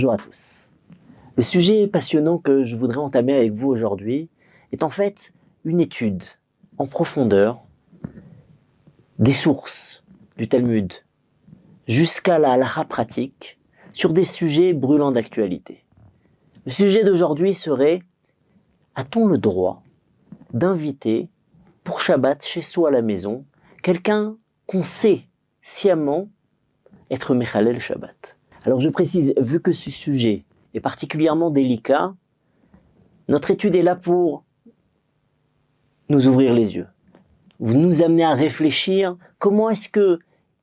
Bonjour à tous. Le sujet passionnant que je voudrais entamer avec vous aujourd'hui est en fait une étude en profondeur des sources du Talmud jusqu'à la halakha pratique sur des sujets brûlants d'actualité. Le sujet d'aujourd'hui serait: a-t-on le droit d'inviter pour Shabbat chez soi à la maison quelqu'un qu'on sait sciemment être Mechalel Shabbat? Alors je précise, vu que ce sujet est particulièrement délicat, notre étude est là pour nous ouvrir les yeux, nous amener à réfléchir comment est-ce que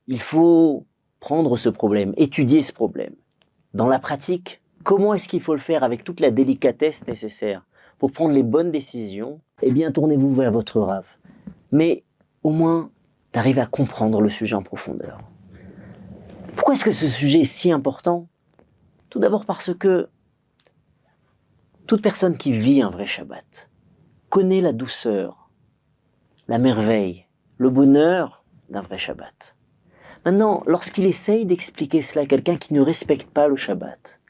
il faut prendre ce problème, étudier ce problème. Dans la pratique, comment est-ce qu'il faut le faire avec toute la délicatesse nécessaire pour prendre les bonnes décisions? Eh bien, tournez-vous vers votre Rav. Mais au moins, d'arriver à comprendre le sujet en profondeur. Pourquoi est-ce que ce sujet est si important? Tout d'abord parce que toute personne qui vit un vrai Shabbat connaît la douceur, la merveille, le bonheur d'un vrai Shabbat. Maintenant, lorsqu'il essaye d'expliquer cela à quelqu'un qui ne respecte pas le Shabbat,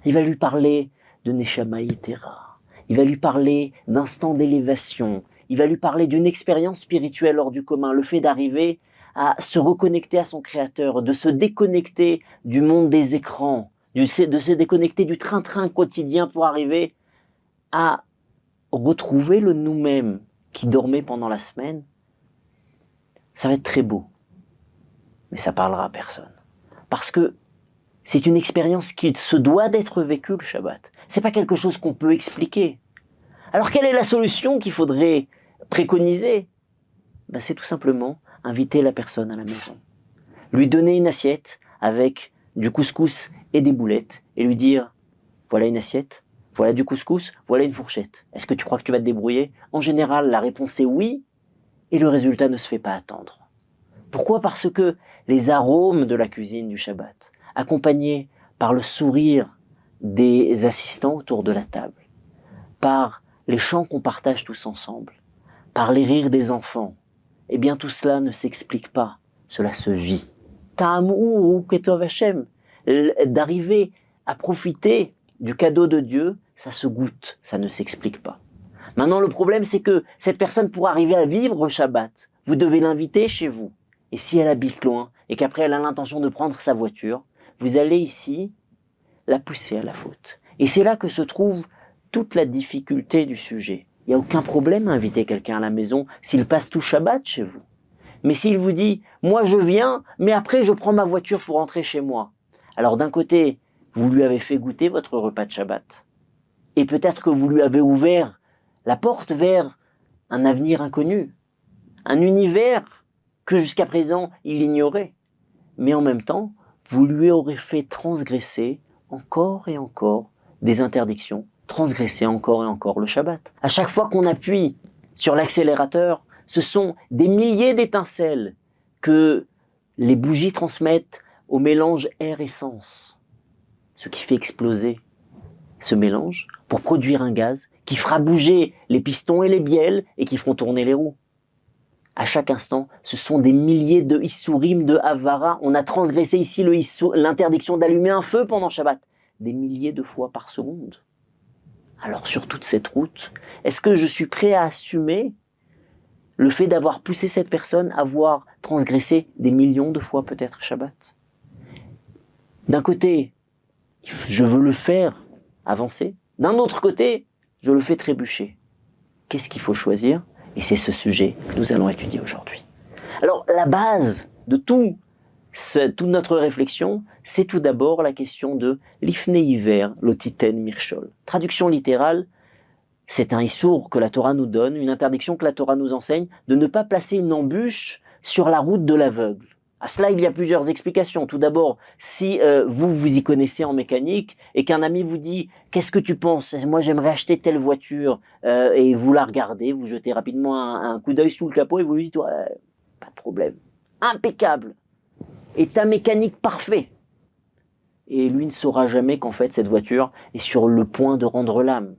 il va lui parler de Neshama Yetera, il va lui parler d'instant d'élévation, il va lui parler d'une expérience spirituelle hors du commun, le fait d'arriver à se reconnecter à son Créateur, de se déconnecter du monde des écrans, de se déconnecter du train-train quotidien pour arriver à retrouver le nous-mêmes qui dormait pendant la semaine. Ça va être très beau, mais ça parlera à personne. Parce que c'est une expérience qui se doit d'être vécue, le Shabbat. C'est pas quelque chose qu'on peut expliquer. Alors quelle est la solution qu'il faudrait préconiser? C'est tout simplement inviter la personne à la maison. Lui donner une assiette avec du couscous et des boulettes et lui dire: voilà une assiette, voilà du couscous, voilà une fourchette. Est-ce que tu crois que tu vas te débrouiller? En général, la réponse est oui, et le résultat ne se fait pas attendre. Pourquoi? Parce que les arômes de la cuisine du Shabbat, accompagnés par le sourire des assistants autour de la table, par les chants qu'on partage tous ensemble, par les rires des enfants, eh bien tout cela ne s'explique pas, cela se vit. Ta'amu ketov Hashem, d'arriver à profiter du cadeau de Dieu, ça se goûte, ça ne s'explique pas. Maintenant, le problème, c'est que cette personne, pour arriver à vivre le Shabbat, vous devez l'inviter chez vous. Et si elle habite loin, et qu'après elle a l'intention de prendre sa voiture, vous allez ici la pousser à la faute. Et c'est là que se trouve toute la difficulté du sujet. Il n'y a aucun problème à inviter quelqu'un à la maison s'il passe tout Shabbat chez vous. Mais s'il vous dit: moi je viens, mais après je prends ma voiture pour rentrer chez moi. Alors d'un côté, vous lui avez fait goûter votre repas de Shabbat. Et peut-être que vous lui avez ouvert la porte vers un avenir inconnu, un univers que jusqu'à présent il ignorait. Mais en même temps, vous lui aurez fait transgresser encore et encore des interdictions, transgresser encore et encore le Shabbat. À chaque fois qu'on appuie sur l'accélérateur, ce sont des milliers d'étincelles que les bougies transmettent au mélange air-essence, ce qui fait exploser ce mélange pour produire un gaz qui fera bouger les pistons et les bielles et qui feront tourner les roues. À chaque instant, ce sont des milliers de issourim, de havara. On a transgressé ici l'interdiction d'allumer un feu pendant Shabbat, des milliers de fois par seconde. Alors sur toute cette route, est-ce que je suis prêt à assumer le fait d'avoir poussé cette personne à avoir transgressé des millions de fois peut-être Shabbat? D'un côté, je veux le faire avancer. D'un autre côté, je le fais trébucher. Qu'est-ce qu'il faut choisir? Et c'est ce sujet que nous allons étudier aujourd'hui. Alors, la base de toute notre réflexion, c'est tout d'abord la question de l'ifne hiver, lotiten mirchol. Traduction littérale, c'est un issour que la Torah nous donne, une interdiction que la Torah nous enseigne, de ne pas placer une embûche sur la route de l'aveugle. À cela, il y a plusieurs explications. Tout d'abord, si vous y connaissez en mécanique et qu'un ami vous dit « Qu'est-ce que tu penses? Moi, j'aimerais acheter telle voiture. » Et vous la regardez, vous jetez rapidement un coup d'œil sous le capot et vous lui dites « Ouais, pas de problème. Impeccable. Est un mécanique parfait. » Et lui ne saura jamais qu'en fait, cette voiture est sur le point de rendre l'âme.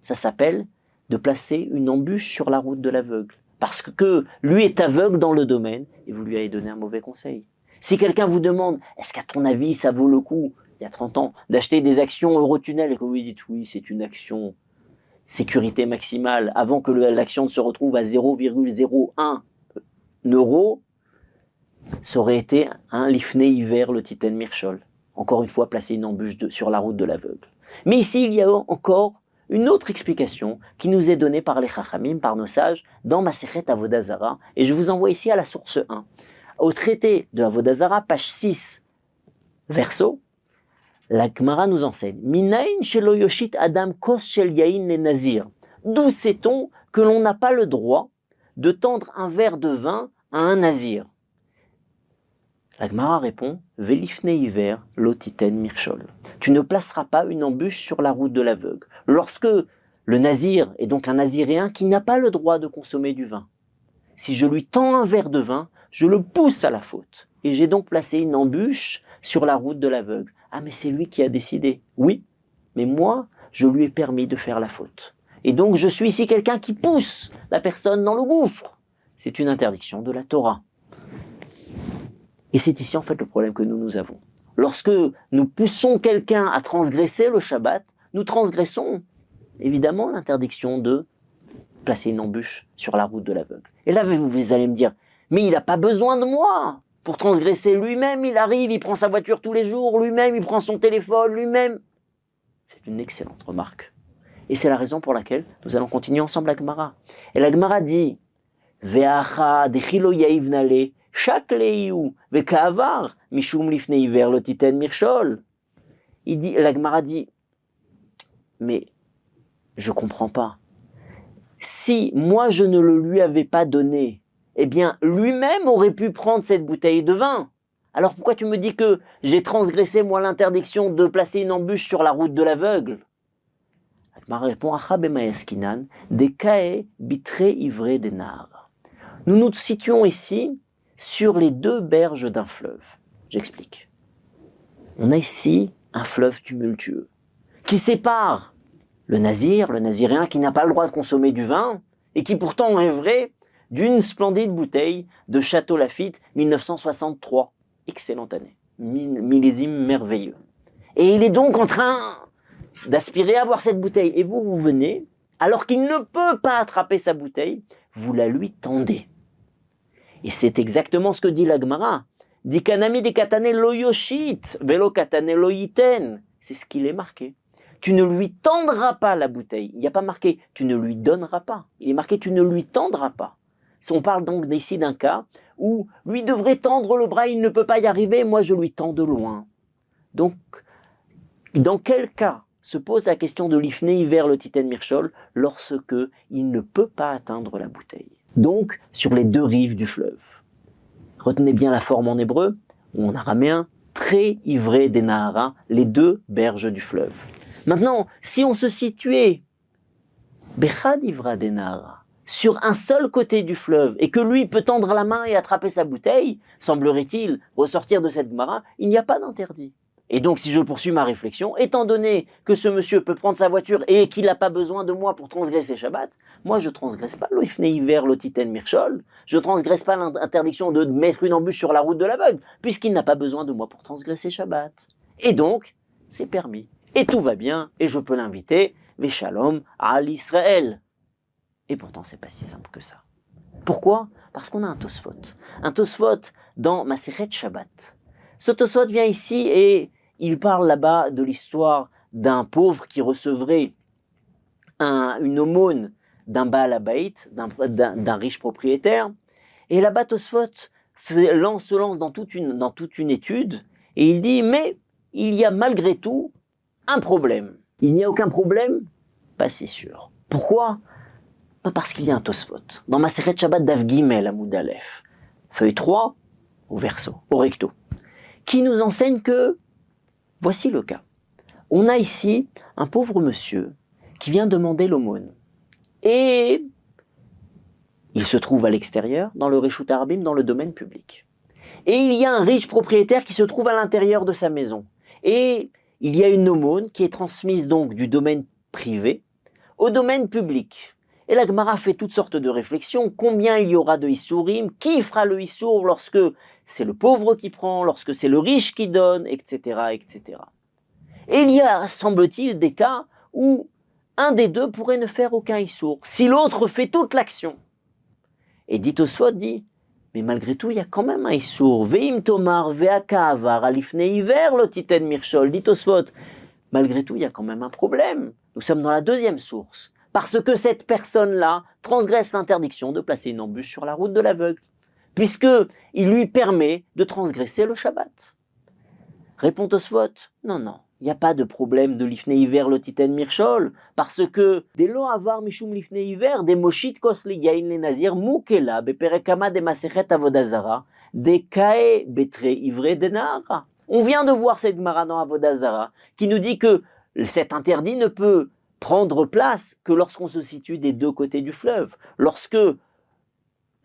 Ça s'appelle de placer une embûche sur la route de l'aveugle. Parce que lui est aveugle dans le domaine et vous lui avez donné un mauvais conseil. Si quelqu'un vous demande « Est-ce qu'à ton avis ça vaut le coup ?» il y a 30 ans, d'acheter des actions Eurotunnel et que vous lui dites oui, c'est une action sécurité maximale avant que l'action ne se retrouve à 0,01 euro, ça aurait été un Lifnei hiver le Titen Mirchol. Encore une fois, placer une embûche sur la route de l'aveugle. Mais ici, il y a encore une autre explication qui nous est donnée par les Chachamim, par nos sages, dans Masechet Avodah Zara, et je vous envoie ici à la source 1. Au traité de Avodah Zara, page 6, verso, la Gemara nous enseigne Minain shelo yoshit adam kos shel yain le nazir. D'où sait-on que l'on n'a pas le droit de tendre un verre de vin à un nazir? La Gemara répond Velifne hiver lotiten mirchol. Tu ne placeras pas une embûche sur la route de l'aveugle. Lorsque le nazir est donc un naziréen qui n'a pas le droit de consommer du vin, si je lui tends un verre de vin, je le pousse à la faute. Et j'ai donc placé une embûche sur la route de l'aveugle. Ah, mais c'est lui qui a décidé. Oui, mais moi, je lui ai permis de faire la faute. Et donc, je suis ici quelqu'un qui pousse la personne dans le gouffre. C'est une interdiction de la Torah. Et c'est ici, en fait, le problème que nous avons. Lorsque nous poussons quelqu'un à transgresser le Shabbat, nous transgressons, évidemment, l'interdiction de placer une embûche sur la route de l'aveugle. Et là, vous allez me dire, mais il n'a pas besoin de moi pour transgresser lui-même, il arrive, il prend sa voiture tous les jours, lui-même, il prend son téléphone, lui-même. C'est une excellente remarque. Et c'est la raison pour laquelle nous allons continuer ensemble la Gemara. Et la Gemara dit Ve'acha dechilo yaivnale shak leiu ve'ka'avar mishum lifne hiver lotiten mirchol. La Gemara dit mais je comprends pas. Si moi je ne le lui avais pas donné, eh bien lui-même aurait pu prendre cette bouteille de vin. Alors pourquoi tu me dis que j'ai transgressé moi l'interdiction de placer une embûche sur la route de l'aveugle? Agmara répond Achabemayaskinan, des kae bitre ivré des nars. Nous nous situons ici sur les deux berges d'un fleuve. J'explique. On a ici un fleuve tumultueux qui sépare le naziréen qui n'a pas le droit de consommer du vin et qui pourtant rêverait d'une splendide bouteille de Château Lafite 1963. Excellente année, millésime merveilleux. Et il est donc en train d'aspirer à boire cette bouteille. Et vous venez, alors qu'il ne peut pas attraper sa bouteille, vous la lui tendez. Et c'est exactement ce que dit la Gemara. Dit kanami de katane lo yoshit, velo katane lo yiten. C'est ce qu'il est marqué. Tu ne lui tendras pas la bouteille. Il n'y a pas marqué tu ne lui donneras pas. Il est marqué tu ne lui tendras pas. On parle donc ici d'un cas où lui devrait tendre le bras, il ne peut pas y arriver, moi je lui tends de loin. Donc, dans quel cas se pose la question de l'ifné hiver le titen mirchol lorsque il ne peut pas atteindre la bouteille? Donc, sur les deux rives du fleuve. Retenez bien la forme en hébreu, ou en araméen, très ivré des Nahara, les deux berges du fleuve. Maintenant, si on se situait Bechad ivra des Nahara, sur un seul côté du fleuve, et que lui peut tendre la main et attraper sa bouteille, semblerait-il ressortir de cette Gemara, il n'y a pas d'interdit. Et donc, si je poursuis ma réflexion, étant donné que ce monsieur peut prendre sa voiture et qu'il n'a pas besoin de moi pour transgresser Shabbat, moi je ne transgresse pas l'oifne hiver, l'otiten mirchol, je ne transgresse pas l'interdiction de mettre une embûche sur la route de l'aveugle, puisqu'il n'a pas besoin de moi pour transgresser Shabbat. Et donc, c'est permis. Et tout va bien, et je peux l'inviter, Veshalom al Israël. Et pourtant, c'est pas si simple que ça. Pourquoi? Parce qu'on a un Tosfot. Un Tosfot dans Masechet Shabbat. Ce Tosfot vient ici et il parle là-bas de l'histoire d'un pauvre qui recevrait une aumône d'un Baal Habayit, d'un riche propriétaire. Et là-bas, Tosfot se lance dans toute une étude et il dit, mais il y a malgré tout un problème. Il n'y a aucun problème? Pas si sûr. Pourquoi? Parce qu'il y a un Tosfot. Dans Masechet Shabbat Daf Gimel Amoud Aleph, feuille 3, au recto, qui nous enseigne que, voici le cas. On a ici un pauvre monsieur qui vient demander l'aumône. Et il se trouve à l'extérieur, dans le Reshut Harabim, dans le domaine public. Et il y a un riche propriétaire qui se trouve à l'intérieur de sa maison. Et il y a une aumône qui est transmise donc du domaine privé au domaine public. Et la Gemara fait toutes sortes de réflexions. Combien il y aura de Issourim? Qui fera le Issour lorsque c'est le pauvre qui prend, lorsque c'est le riche qui donne, etc., etc. Et il y a, semble-t-il, des cas où un des deux pourrait ne faire aucun issour, si l'autre fait toute l'action. Et dit Tosfot dit, mais malgré tout, il y a quand même un issour. Veim tomar ve'akavar alifne hiver lotiten mirchol. Dit Tosfot, malgré tout, il y a quand même un problème. Nous sommes dans la deuxième source. Parce que cette personne-là transgresse l'interdiction de placer une embûche sur la route de l'aveugle, puisqu'il lui permet de transgresser le Shabbat. Répond Tosfot, non, il n'y a pas de problème de l'ifne hiver lotiten mirchol, parce que des lo avar mishum l'ifne hiver, des moshit kos li yain le nazir mukela beperekama de masechet avodazara, des kae betre ivre denara. On vient de voir cette Gemara dans Avodazara qui nous dit que cet interdit ne peut prendre place que lorsqu'on se situe des deux côtés du fleuve, lorsque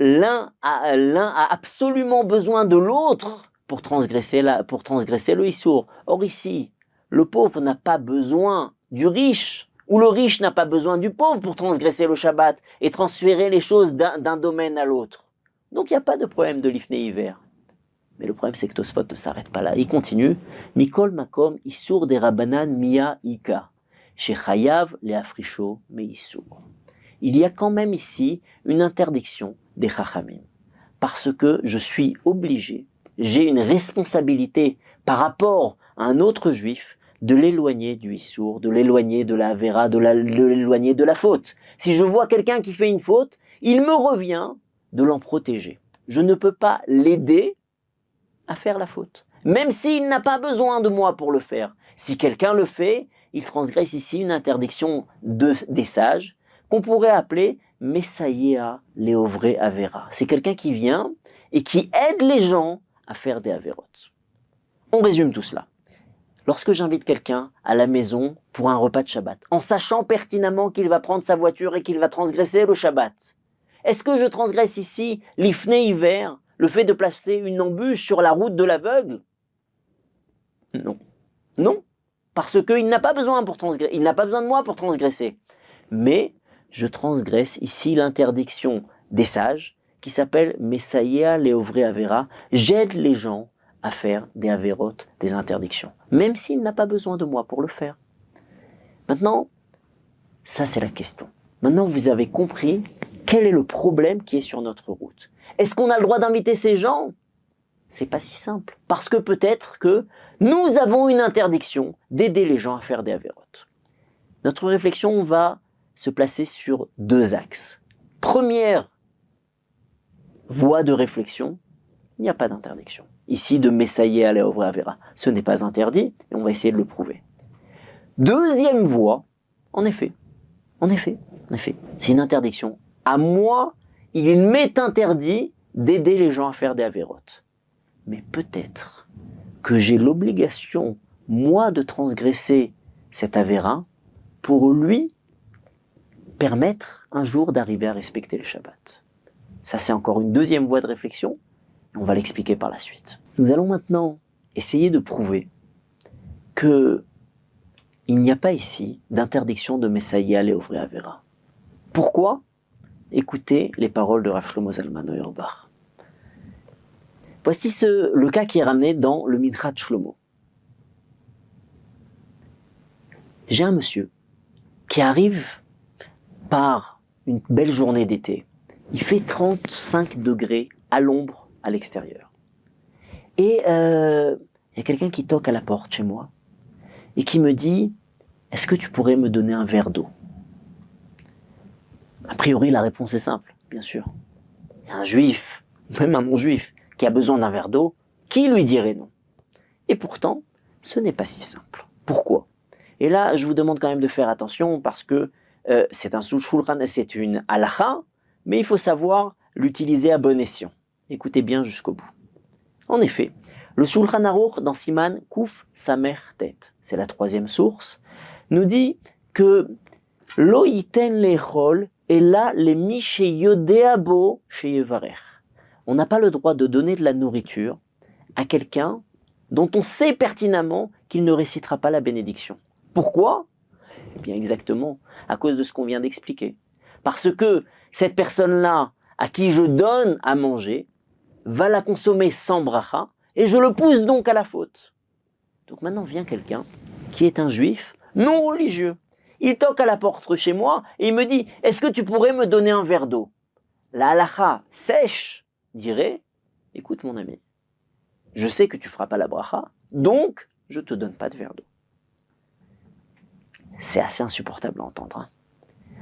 l'un a absolument besoin de l'autre pour transgresser le issour. Or ici, le pauvre n'a pas besoin du riche, ou le riche n'a pas besoin du pauvre pour transgresser le Shabbat et transférer les choses d'un domaine à l'autre. Donc il n'y a pas de problème de l'ifné hiver. Mais le problème, c'est que Tosfot ne s'arrête pas là. Il continue. Mikol makom issour des rabanan miya ika. Chez Chayav le afrisho me issour. Il y a quand même ici une interdiction des chachamim. Parce que je suis obligé, j'ai une responsabilité par rapport à un autre juif de l'éloigner du issour, de l'éloigner de la avera, de l'éloigner de la faute. Si je vois quelqu'un qui fait une faute, il me revient de l'en protéger. Je ne peux pas l'aider à faire la faute, même s'il n'a pas besoin de moi pour le faire. Si quelqu'un le fait, il transgresse ici une interdiction des sages qu'on pourrait appeler Messaïa Léovré Avera. C'est quelqu'un qui vient et qui aide les gens à faire des avérotes. On résume tout cela. Lorsque j'invite quelqu'un à la maison pour un repas de Shabbat, en sachant pertinemment qu'il va prendre sa voiture et qu'il va transgresser le Shabbat, est-ce que je transgresse ici l'ifné hiver, le fait de placer une embûche sur la route de l'aveugle? Non. Parce qu'il n'a pas besoin de moi pour transgresser. Mais je transgresse ici l'interdiction des sages qui s'appelle Messaïa Léovré Avera. J'aide les gens à faire des avérotes, des interdictions, même s'il n'a pas besoin de moi pour le faire. Maintenant, ça c'est la question. Maintenant, vous avez compris quel est le problème qui est sur notre route. Est-ce qu'on a le droit d'inviter ces gens? C'est pas si simple. Parce que peut-être que nous avons une interdiction d'aider les gens à faire des avérotes. Notre réflexion va se placer sur deux axes. Première voie de réflexion, il n'y a pas d'interdiction. Ici, de Messaïe à l'Eovre Avera, ce n'est pas interdit, et on va essayer de le prouver. Deuxième voie, en effet, c'est une interdiction. À moi, il m'est interdit d'aider les gens à faire des avérotes. Mais peut-être que j'ai l'obligation, moi, de transgresser cet avéra pour lui permettre un jour d'arriver à respecter le Shabbat. Ça, c'est encore une deuxième voie de réflexion, et on va l'expliquer par la suite. Nous allons maintenant essayer de prouver que il n'y a pas ici d'interdiction de Messaïa Léovré Avera. Pourquoi? Écoutez les paroles de Rav Shlomo Zalman Auerbach. Voici le cas qui est ramené dans le Minchat Shlomo. J'ai un monsieur qui arrive par une belle journée d'été. Il fait 35 degrés à l'ombre à l'extérieur. Et il y a quelqu'un qui toque à la porte chez moi et qui me dit « Est-ce que tu pourrais me donner un verre d'eau ?» A priori, la réponse est simple, bien sûr. Il y a un juif, même un non-juif, qui a besoin d'un verre d'eau, qui lui dirait non? Et pourtant, ce n'est pas si simple. Pourquoi? Et là, je vous demande quand même de faire attention parce que c'est un shulchan, c'est une halacha, mais il faut savoir l'utiliser à bon escient. Écoutez bien jusqu'au bout. En effet, le Shulchan Aruch dans Siman Kuf Samer Tet, c'est la troisième source, nous dit que Lo yiten lechol et là les mi sheyodeabo sheyevarech. On n'a pas le droit de donner de la nourriture à quelqu'un dont on sait pertinemment qu'il ne récitera pas la bénédiction. Pourquoi? Eh bien exactement à cause de ce qu'on vient d'expliquer. Parce que cette personne-là, à qui je donne à manger, va la consommer sans bracha, et je le pousse donc à la faute. Donc maintenant vient quelqu'un qui est un juif non religieux. Il toque à la porte chez moi et il me dit « Est-ce que tu pourrais me donner un verre d'eau ?» La halacha sèche dirait « Écoute mon ami, je sais que tu ne feras pas la bracha, donc je ne te donne pas de verre d'eau. » C'est assez insupportable à entendre. Hein.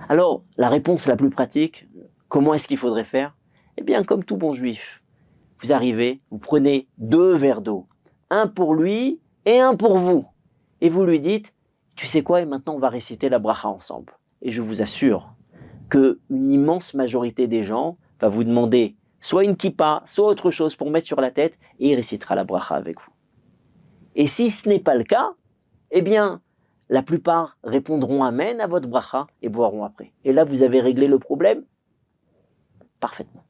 Alors, la réponse la plus pratique, comment est-ce qu'il faudrait faire? Eh bien, comme tout bon juif, vous arrivez, vous prenez 2 verres d'eau, un pour lui et un pour vous. Et vous lui dites, tu sais quoi, et maintenant on va réciter la bracha ensemble. Et je vous assure qu'une immense majorité des gens va vous demander soit une kippa, soit autre chose pour mettre sur la tête, et il récitera la bracha avec vous. Et si ce n'est pas le cas, eh bien, la plupart répondront amen à votre bracha et boiront après. Et là, vous avez réglé le problème parfaitement.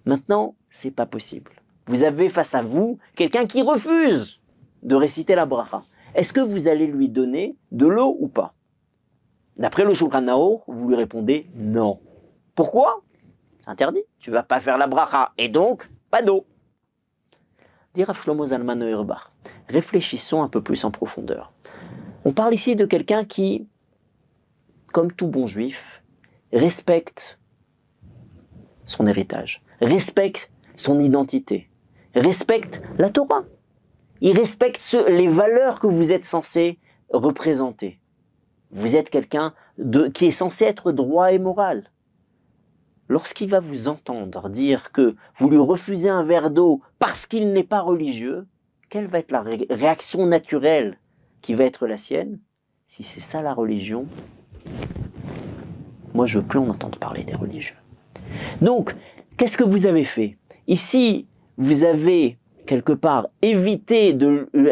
Maintenant, c'est pas possible. Vous avez face à vous quelqu'un qui refuse de réciter la bracha. Est-ce que vous allez lui donner de l'eau ou pas? D'après le Shulchan Aruch, vous lui répondez non. Pourquoi? C'est interdit. Tu vas pas faire la bracha et donc pas d'eau. Dit Rav Shlomo Zalman Auerbach. Réfléchissons un peu plus en profondeur. On parle ici de quelqu'un qui, comme tout bon juif, respecte son héritage, respecte son identité, respecte la Torah. Il respecte les valeurs que vous êtes censé représenter. Vous êtes quelqu'un qui est censé être droit et moral. Lorsqu'il va vous entendre dire que vous lui refusez un verre d'eau parce qu'il n'est pas religieux, quelle va être la réaction naturelle qui va être la sienne? Si c'est ça la religion, moi je ne veux plus en entendre parler des religieux. Donc, qu'est-ce que vous avez fait? Ici, vous avez quelque part évité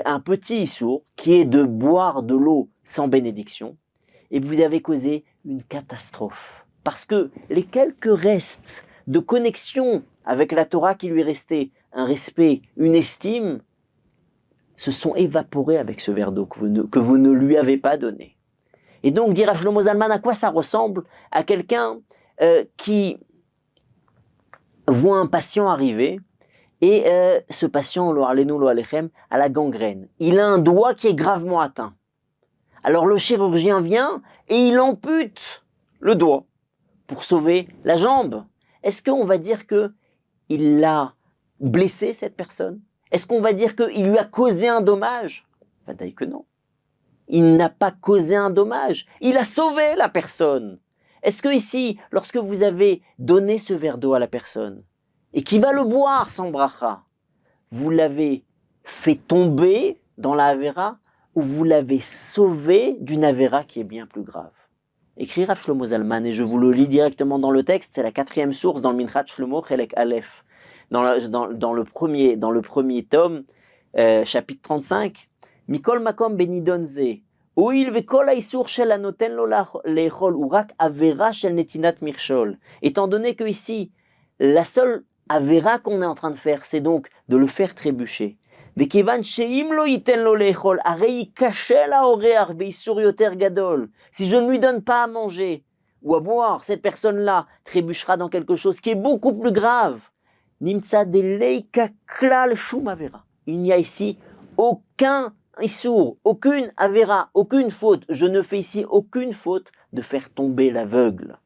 un petit issour qui est de boire de l'eau sans bénédiction, et vous avez causé une catastrophe. Parce que les quelques restes de connexion avec la Torah qui lui restait, un respect, une estime, se sont évaporés avec ce verre d'eau que vous ne lui avez pas donné. Et donc, dire à Shlomo Zalman, à quoi ça ressemble? À quelqu'un qui voit un patient arriver, et ce patient, lo alenu lo alechem, a la gangrène. Il a un doigt qui est gravement atteint. Alors le chirurgien vient et il ampute le doigt pour sauver la jambe. Est-ce qu'on va dire qu'il l'a blessé, cette personne? Est-ce qu'on va dire qu'il lui a causé un dommage? Vadaï que non. Il n'a pas causé un dommage. Il a sauvé la personne. Est-ce que ici, lorsque vous avez donné ce verre d'eau à la personne, et qui va le boire sans bracha, vous l'avez fait tomber dans la Avera, ou vous l'avez sauvé d'une Avera qui est bien plus grave? Écrit Rav Shlomo Zalman, et je vous le lis directement dans le texte, c'est la 4e source dans le Minchat Shlomo Chelek Aleph, dans le premier tome, chapitre 35, Mikol Makom Benidon Ze, Oil vekol haïsour shel hanoten lo lechol urak avera shel netinat mirshol. Étant donné que ici, la seule avera qu'on est en train de faire, c'est donc de le faire trébucher. Vekevan sheim lo yiten lo lechol, arei kashel haoreach beisur yoter gadol. Si je ne lui donne pas à manger ou à boire, cette personne-là trébuchera dans quelque chose qui est beaucoup plus grave. Nimtsa deleika klal shum avera. Il n'y a ici aucun Issour, aucune avéra, aucune faute. Je ne fais ici aucune faute de faire tomber l'aveugle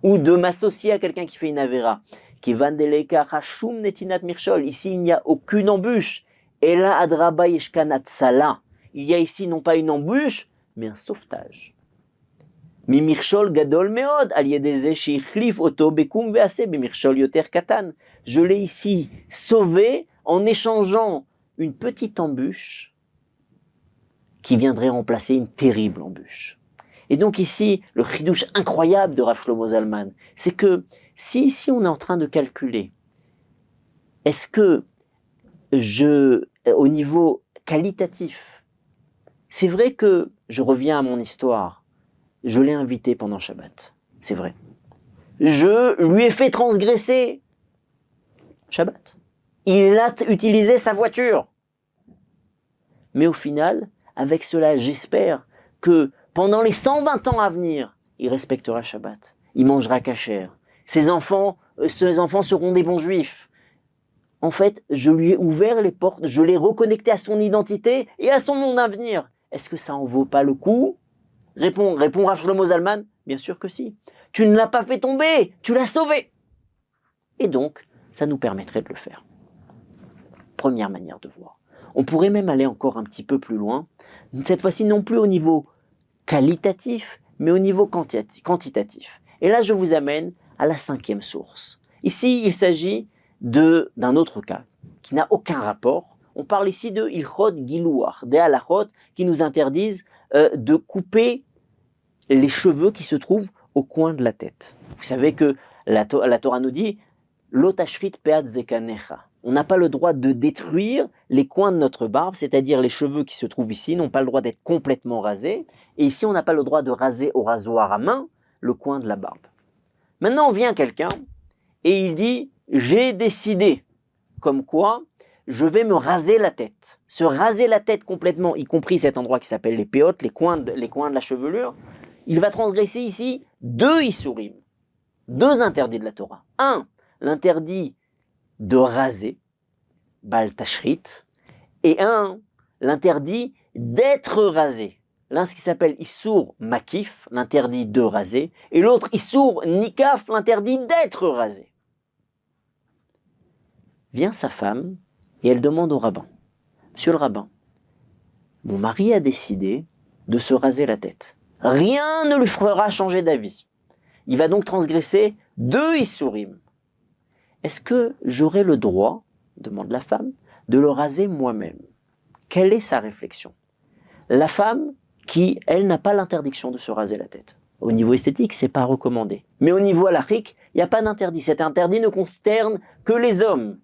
ou de m'associer à quelqu'un qui fait une avéra. Ici, il n'y a aucune embûche. Et là, adraba yeshkanat sala. Il y a ici non pas une embûche, mais un sauvetage. Mimirshol gadol meod al yedeze shichlif oto bekum vease bimirshol yoter katan. Je l'ai ici sauvé en échangeant une petite embûche qui viendrait remplacer une terrible embûche. Et donc ici, le chidouche incroyable de Rav Shlomo Zalman, c'est que si ici on est en train de calculer, est-ce que au niveau qualitatif, c'est vrai que je reviens à mon histoire, je l'ai invité pendant Shabbat, c'est vrai. Je lui ai fait transgresser Shabbat. Il a utilisé sa voiture. Mais au final, avec cela, j'espère que pendant les 120 ans à venir, il respectera Shabbat, il mangera kasher. Ses enfants seront des bons juifs. En fait, je lui ai ouvert les portes, je l'ai reconnecté à son identité et à son monde à venir. est-ce que ça en vaut pas le coup? Répond Rav Shlomo Zalman, bien sûr que si. Tu ne l'as pas fait tomber, tu l'as sauvé. Et donc, ça nous permettrait de le faire. Première manière de voir. On pourrait même aller encore un petit peu plus loin, cette fois-ci non plus au niveau qualitatif, mais au niveau quantitatif. Et là, je vous amène à la 5e source. Ici, il s'agit d'un autre cas, qui n'a aucun rapport. On parle ici de Ilchot Gilouach, des halachot qui nous interdisent de couper les cheveux qui se trouvent au coin de la tête. Vous savez que la Torah nous dit « Lotashrit peat zekanecha ». On n'a pas le droit de détruire les coins de notre barbe, c'est-à-dire les cheveux qui se trouvent ici n'ont pas le droit d'être complètement rasés. Et ici, on n'a pas le droit de raser au rasoir à main le coin de la barbe. Maintenant, vient quelqu'un et il dit « J'ai décidé », comme quoi je vais me raser la tête. Se raser la tête complètement, y compris cet endroit qui s'appelle les péotes, les coins de la chevelure, il va transgresser ici 2 issourim, 2 interdits de la Torah. 1, l'interdit de raser, bal tashrit, et 1, l'interdit d'être rasé. L'un, ce qui s'appelle issour makif, l'interdit de raser, et l'autre issour nikaf, l'interdit d'être rasé. Vient sa femme et elle demande au rabbin, « Monsieur le rabbin, mon mari a décidé de se raser la tête. Rien ne lui fera changer d'avis. Il va donc transgresser 2 issourim. Est-ce que j'aurai le droit, demande la femme, de le raser moi-même » Quelle est sa réflexion? La femme qui, elle, n'a pas l'interdiction de se raser la tête. Au niveau esthétique, c'est pas recommandé. Mais au niveau halachique, il n'y a pas d'interdit. Cet interdit ne concerne que les hommes.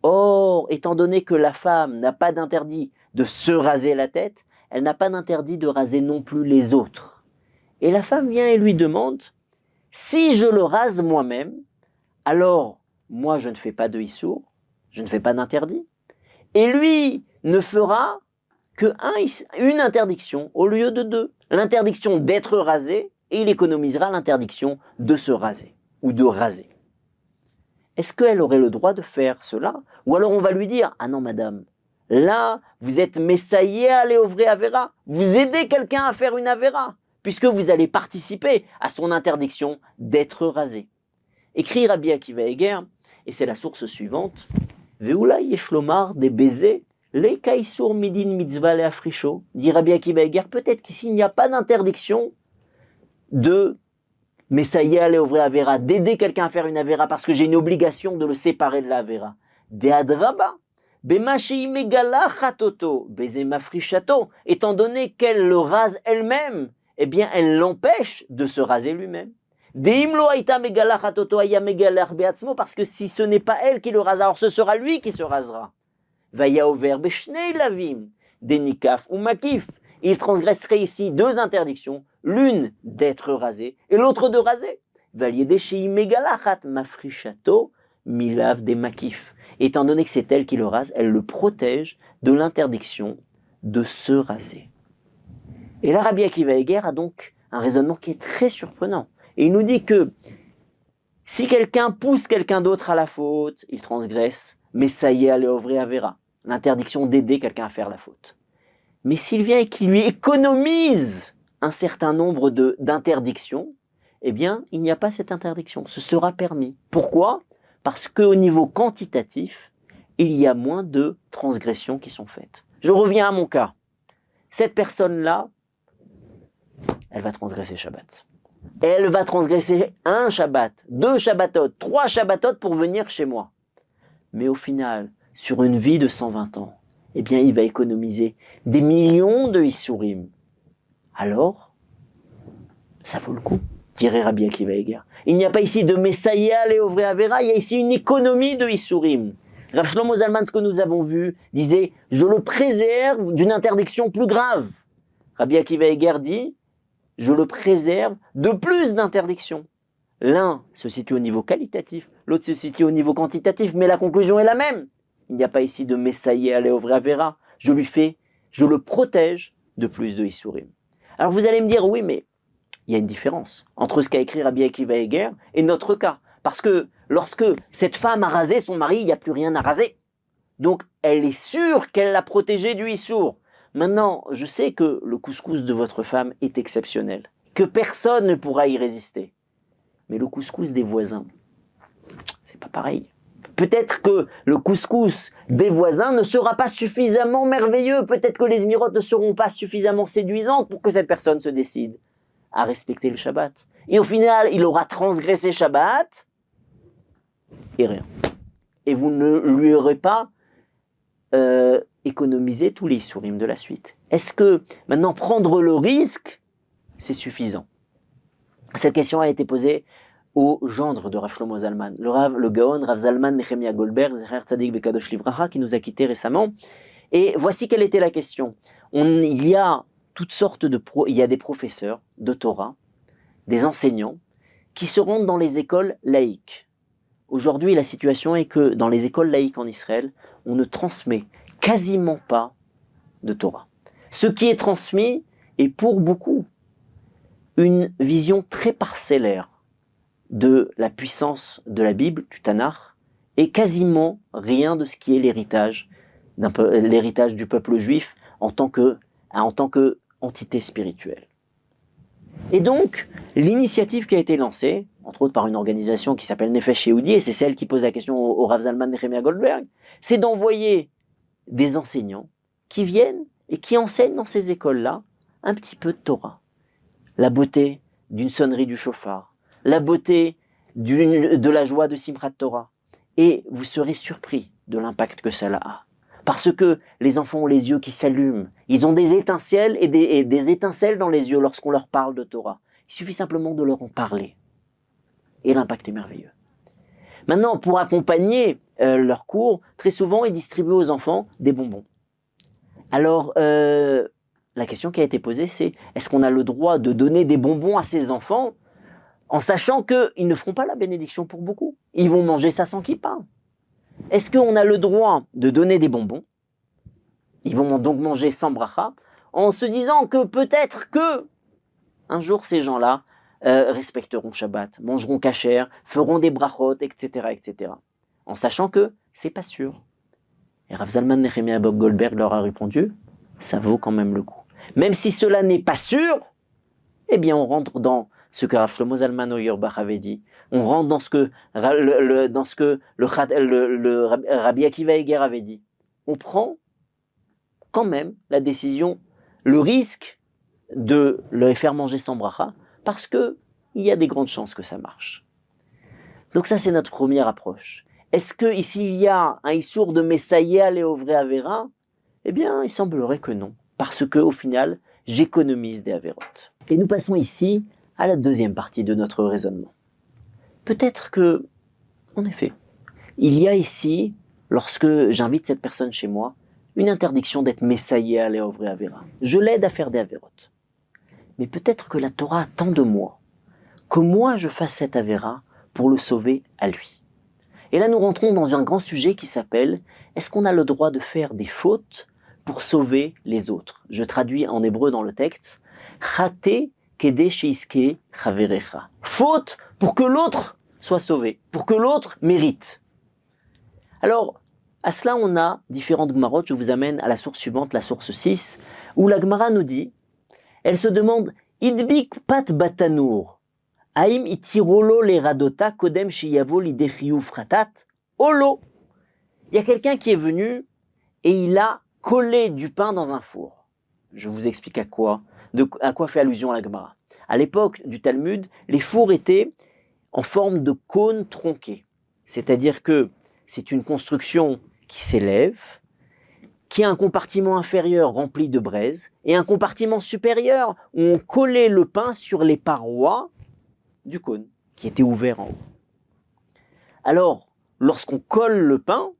Or, étant donné que la femme n'a pas d'interdit de se raser la tête, elle n'a pas d'interdit de raser non plus les autres. Et la femme vient et lui demande, si je le rase moi-même, alors moi je ne fais pas de issour, je ne fais pas d'interdit, et lui ne fera qu'une interdiction au lieu de 2. L'interdiction d'être rasé, et il économisera l'interdiction de se raser, ou de raser. Est-ce qu'elle aurait le droit de faire cela? Ou alors on va lui dire, ah non madame, là vous êtes messaillé à léovré avera, vous aidez quelqu'un à faire une avera, puisque vous allez participer à son interdiction d'être rasé. Écrit Rabbi Akiva Eger, et c'est la source suivante, Veoula yeshlomar des baisers, les kaïsour midin mitzvah le afrisho, dit Rabbi Akiva Eger, peut-être qu'ici il n'y a pas d'interdiction de Messaïa léovré avera, d'aider quelqu'un à faire une avera parce que j'ai une obligation de le séparer de la avera. De adraba, bemashi megala chatoto, bezemafrishato, étant donné qu'elle le rase elle-même, eh bien elle l'empêche de se raser lui-même. Deimlo aita megala chatoto aya megala beatzmo, parce que si ce n'est pas elle qui le rase, alors ce sera lui qui se rasera. Vaya over beshnei lavim, denikaf ou makif. Il transgresserait ici 2 interdictions, l'une d'être rasé et l'autre de raser. Valiedeshei megalachat mafrishato milav de makif. Étant donné que c'est elle qui le rase, elle le protège de l'interdiction de se raser. Et là, Rabbi Akiva Eger a donc un raisonnement qui est très surprenant. Et il nous dit que si quelqu'un pousse quelqu'un d'autre à la faute, il transgresse, mais ça y est, léovré avera, l'interdiction d'aider quelqu'un à faire la faute. Mais s'il vient et qu'il lui économise un certain nombre d'interdictions, eh bien, il n'y a pas cette interdiction. Ce sera permis. Pourquoi? Parce qu'au niveau quantitatif, il y a moins de transgressions qui sont faites. Je reviens à mon cas. Cette personne-là, elle va transgresser Shabbat. Elle va transgresser 1 Shabbat, 2 Shabbatot, 3 Shabbatot pour venir chez moi. Mais au final, sur une vie de 120 ans, eh bien, il va économiser des millions de Issourim. Alors, ça vaut le coup, dirait Rabbi Akiva Eger. Il n'y a pas ici de Messaïa léovré avera, il y a ici une économie de Issourim. Rav Shlomo Zalman, ce que nous avons vu, disait « Je le préserve d'une interdiction plus grave ». Rabbi Akiva Eger dit « Je le préserve de plus d'interdictions ». L'un se situe au niveau qualitatif, l'autre se situe au niveau quantitatif, mais la conclusion est la même. Il n'y a pas ici de Messaïe à léovré avera. Je le protège de plus de Issourim. Alors vous allez me dire, oui, mais il y a une différence entre ce qu'a écrit Rabbi Akiva Eger et notre cas. Parce que lorsque cette femme a rasé son mari, il n'y a plus rien à raser. Donc elle est sûre qu'elle l'a protégé du Issour. Maintenant, je sais que le couscous de votre femme est exceptionnel, que personne ne pourra y résister. Mais le couscous des voisins, c'est pas pareil. Peut-être que le couscous des voisins ne sera pas suffisamment merveilleux. Peut-être que les mirotes ne seront pas suffisamment séduisantes pour que cette personne se décide à respecter le Shabbat. Et au final, il aura transgressé Shabbat et rien. Et vous ne lui aurez pas économisé tous les sourim de la suite. Est-ce que maintenant prendre le risque, c'est suffisant? Cette question a été posée au gendre de Rav Shlomo Zalman, le Gaon Rav Zalman Nechemia Goldberg, Zecher Tzadik Bekadosh Livracha, qui nous a quittés récemment. Et voici quelle était la question. Il y a toutes sortes il y a des professeurs de Torah, des enseignants, qui se rendent dans les écoles laïques. Aujourd'hui, la situation est que dans les écoles laïques en Israël, on ne transmet quasiment pas de Torah. Ce qui est transmis est pour beaucoup une vision très parcellaire de la puissance de la Bible, du Tanakh, et quasiment rien de ce qui est l'héritage du peuple juif en tant que entité spirituelle. Et donc, l'initiative qui a été lancée, entre autres par une organisation qui s'appelle Nefesh Yehudi, et c'est celle qui pose la question au Rav Zalman Nechemia Goldberg, c'est d'envoyer des enseignants qui viennent et qui enseignent dans ces écoles-là un petit peu de Torah. La beauté d'une sonnerie du chauffard, la beauté de la joie de Simchat Torah. Et vous serez surpris de l'impact que cela a. Parce que les enfants ont les yeux qui s'allument. Ils ont des étincelles et des étincelles dans les yeux lorsqu'on leur parle de Torah. Il suffit simplement de leur en parler. Et l'impact est merveilleux. Maintenant, pour accompagner leurs cours, très souvent, ils distribuent aux enfants des bonbons. Alors, la question qui a été posée, c'est est-ce qu'on a le droit de donner des bonbons à ces enfants en sachant qu'ils ne feront pas la bénédiction pour beaucoup? Ils vont manger ça sans kippa. Est-ce qu'on a le droit de donner des bonbons? Ils vont donc manger sans bracha, en se disant que peut-être que un jour ces gens-là respecteront Shabbat, mangeront kasher, feront des brachot, etc., etc. En sachant que c'est pas sûr. Et Rav Zalman Nechemia Goldberg leur a répondu, ça vaut quand même le coup. Même si cela n'est pas sûr, eh bien on rentre dans ce que Rav Shlomo Zalman Auerbach avait dit. On rentre dans ce que le Rabbi Akiva Eger avait dit. On prend quand même la décision, le risque de le faire manger sans bracha, parce qu'il y a des grandes chances que ça marche. Donc ça, c'est notre première approche. Est-ce qu'ici, il y a un issour de Messaïa Léovré Avera? Eh bien, il semblerait que non, parce qu'au final, j'économise des Avérotes. Et nous passons ici à la deuxième partie de notre raisonnement. Peut-être que, en effet, il y a ici, lorsque j'invite cette personne chez moi, une interdiction d'être Messaïa Léovré Avera. Je l'aide à faire des Avérotes. Mais peut-être que la Torah attend de moi que moi je fasse cette Avéra pour le sauver à lui. Et là nous rentrons dans un grand sujet qui s'appelle « Est-ce qu'on a le droit de faire des fautes pour sauver les autres ?» Je traduis en hébreu dans le texte « Chate kede sheiske chaverecha » Faute pour que l'autre soit sauvé, pour que l'autre mérite. Alors, à cela on a différentes Gmarot. Je vous amène à la source suivante, la source 6, où la Gemara nous dit, elle se demande « Idbik pat batanour » Haïm itirolo le radota kodem shiyavo lidechiu fratat olo. Il y a quelqu'un qui est venu et il a collé du pain dans un four. Je vous explique à quoi fait allusion la Gemara. À l'époque du Talmud, les fours étaient en forme de cône tronqué. C'est-à-dire que c'est une construction qui s'élève, qui a un compartiment inférieur rempli de braise et un compartiment supérieur où on collait le pain sur les parois du cône, qui était ouvert en haut. Alors, lorsqu'on colle le pain,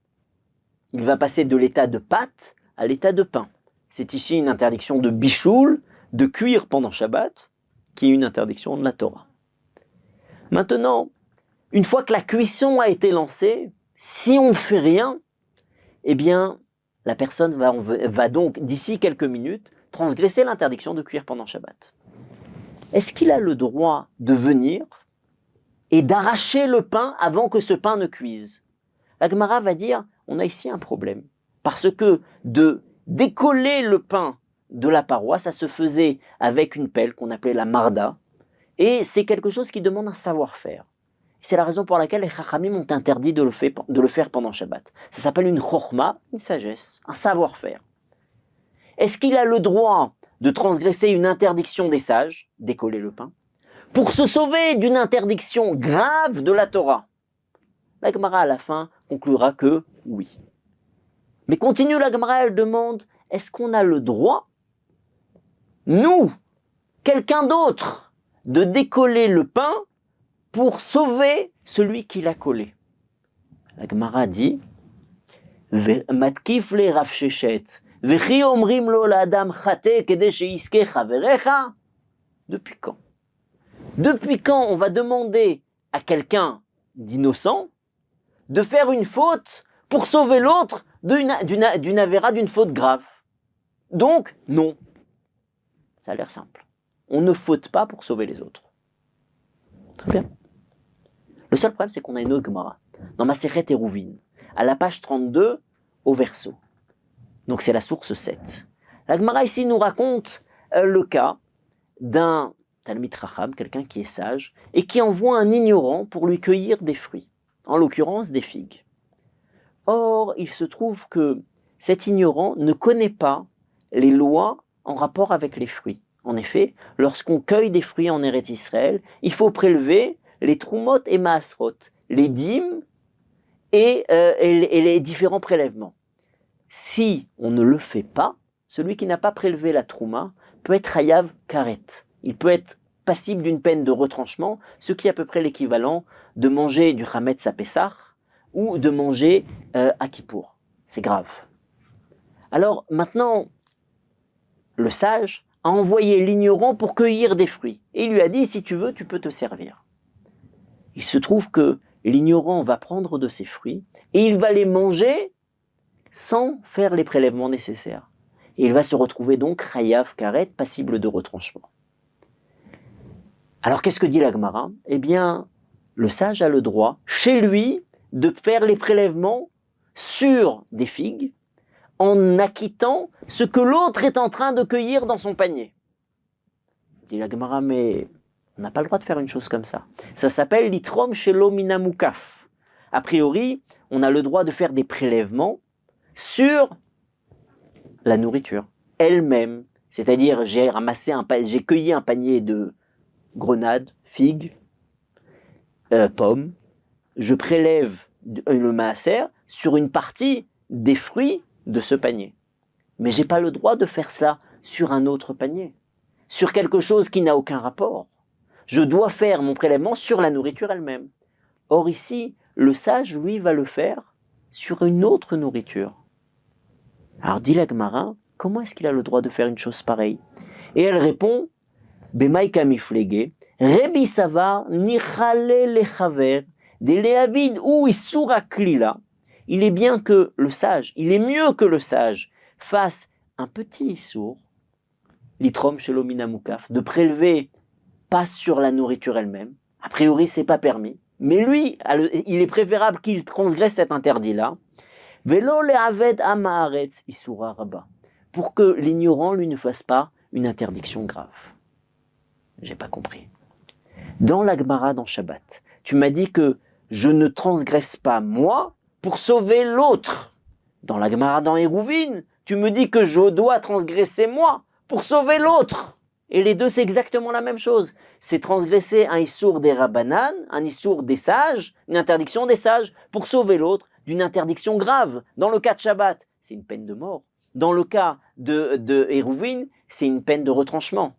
il va passer de l'état de pâte à l'état de pain. C'est ici une interdiction de bichoul, de cuire pendant Shabbat, qui est une interdiction de la Torah. Maintenant, une fois que la cuisson a été lancée, si on ne fait rien, eh bien, la personne va donc, d'ici quelques minutes, transgresser l'interdiction de cuire pendant Shabbat. Est-ce qu'il a le droit de venir et d'arracher le pain avant que ce pain ne cuise? La Gemara va dire, on a ici un problème. Parce que de décoller le pain de la paroi, ça se faisait avec une pelle qu'on appelait la marda, et c'est quelque chose qui demande un savoir-faire. C'est la raison pour laquelle les Chachamim ont interdit de le faire pendant Shabbat. Ça s'appelle une chorma, une sagesse, un savoir-faire. Est-ce qu'il a le droit de transgresser une interdiction des sages, décoller le pain, pour se sauver d'une interdiction grave de la Torah? La Gemara à la fin conclura que oui. Mais continue la Gemara, elle demande, est-ce qu'on a le droit, nous, quelqu'un d'autre, de décoller le pain pour sauver celui qui l'a collé? La Gemara dit, Matkif le Rav Sheshet, Vechi omrim lo l'adam chate kede sheiske chaverecha. Depuis quand? Depuis quand on va demander à quelqu'un d'innocent de faire une faute pour sauver l'autre d'une avéra, d'une faute grave? Donc, non. Ça a l'air simple. On ne faute pas pour sauver les autres. Très bien. Le seul problème, c'est qu'on a une autre Gemara, dans Masechet Eruvin, à la page 32, au verso. Donc c'est la source 7. La Gemara ici nous raconte le cas d'un Talmid Chacham, quelqu'un qui est sage, et qui envoie un ignorant pour lui cueillir des fruits, en l'occurrence des figues. Or, il se trouve que cet ignorant ne connaît pas les lois en rapport avec les fruits. En effet, lorsqu'on cueille des fruits en Eretz Israël, il faut prélever les Trumot et Maasrot, les dîmes et les différents prélèvements. Si on ne le fait pas, celui qui n'a pas prélevé la Trouma peut être Hayav Karet. Il peut être passible d'une peine de retranchement, ce qui est à peu près l'équivalent de manger du Hametz à Pessah ou de manger à Kippour. C'est grave. Alors maintenant, le sage a envoyé l'ignorant pour cueillir des fruits. Et il lui a dit, si tu veux, tu peux te servir. Il se trouve que l'ignorant va prendre de ces fruits et il va les manger sans faire les prélèvements nécessaires. Et il va se retrouver donc Chayav Karet, passible de retranchement. Alors qu'est-ce que dit la Gemara? Eh bien, le sage a le droit, chez lui, de faire les prélèvements sur des figues en acquittant ce que l'autre est en train de cueillir dans son panier. Dit la Gemara, mais on n'a pas le droit de faire une chose comme ça. Ça s'appelle l'itrom shelo minamukaf. A priori, on a le droit de faire des prélèvements sur la nourriture elle-même. C'est-à-dire, j'ai cueilli un panier de grenades, figues, pommes. Je prélève le maaser sur une partie des fruits de ce panier. Mais je n'ai pas le droit de faire cela sur un autre panier, sur quelque chose qui n'a aucun rapport. Je dois faire mon prélèvement sur la nourriture elle-même. Or ici, le sage, lui, va le faire sur une autre nourriture. Alors dit la Gemara, comment est-ce qu'il a le droit de faire une chose pareille? Et elle répond, Bemaïka miflege, Rebi Savar, Nichale lechaver, de leavid ou isura klila. Il est bien que le sage, il est mieux que le sage fasse un petit issour, l'itrom shelo minamukaf, de prélever pas sur la nourriture elle-même. A priori, c'est pas permis. Mais lui, il est préférable qu'il transgresse cet interdit-là. Velo le'aved amaharetz isura rabba, pour que l'ignorant, lui, ne fasse pas une interdiction grave. J'ai pas compris. Dans la Gemara, dans Shabbat, tu m'as dit que je ne transgresse pas moi pour sauver l'autre. Dans la Gemara, dans Eruvin, tu me dis que je dois transgresser moi pour sauver l'autre. Et les deux, c'est exactement la même chose. C'est transgresser un issour des Rabbanan, un issour des sages, une interdiction des sages, pour sauver l'autre d'une interdiction grave. Dans le cas de Shabbat, c'est une peine de mort. Dans le cas de Eruvin, c'est une peine de retranchement.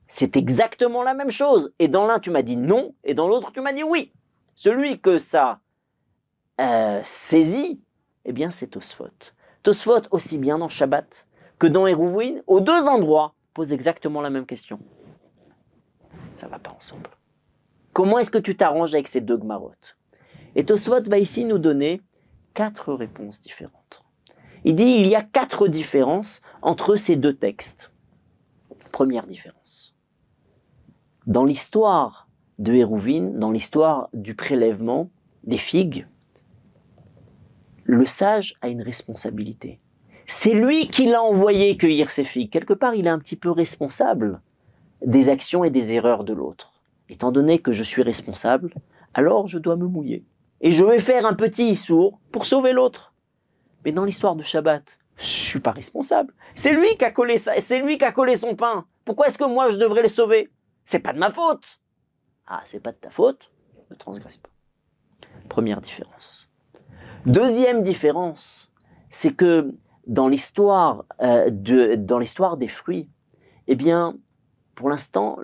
C'est exactement la même chose. Et dans l'un, tu m'as dit non, et dans l'autre, tu m'as dit oui. Celui que ça saisit, eh bien, c'est Tosfot. Tosfot, aussi bien dans Shabbat que dans Eruvin, aux deux endroits, pose exactement la même question. Ça ne va pas ensemble. Comment est-ce que tu t'arranges avec ces deux Gemarot? Et Tosfot va ici nous donner 4 réponses différentes. Il dit il y a 4 différences entre ces deux textes. Première différence. Dans l'histoire de Eruvin, dans l'histoire du prélèvement des figues, le sage a une responsabilité. C'est lui qui l'a envoyé cueillir ses figues. Quelque part, il est un petit peu responsable des actions et des erreurs de l'autre. Étant donné que je suis responsable, alors je dois me mouiller. Et je vais faire un petit issour pour sauver l'autre. Mais dans l'histoire de Shabbat, je ne suis pas responsable. C'est lui qui a collé ça, c'est lui qui a collé son pain. Pourquoi est-ce que moi je devrais le sauver? C'est pas de ma faute. Ah, c'est pas de ta faute, ne transgresse pas. Première différence. Deuxième différence, c'est que dans l'histoire des fruits, eh bien, pour l'instant,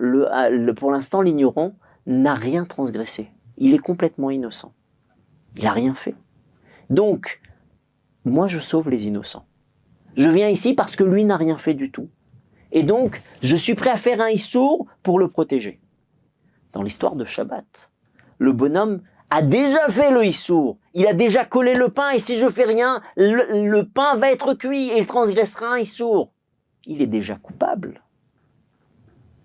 l'ignorant n'a rien transgressé. Il est complètement innocent. Il n'a rien fait. Donc, moi, je sauve les innocents. Je viens ici parce que lui n'a rien fait du tout. Et donc, je suis prêt à faire un issour pour le protéger. Dans l'histoire de Shabbat, le bonhomme a déjà fait le issour. Il a déjà collé le pain et si je fais rien, le pain va être cuit et il transgressera un issour. Il est déjà coupable.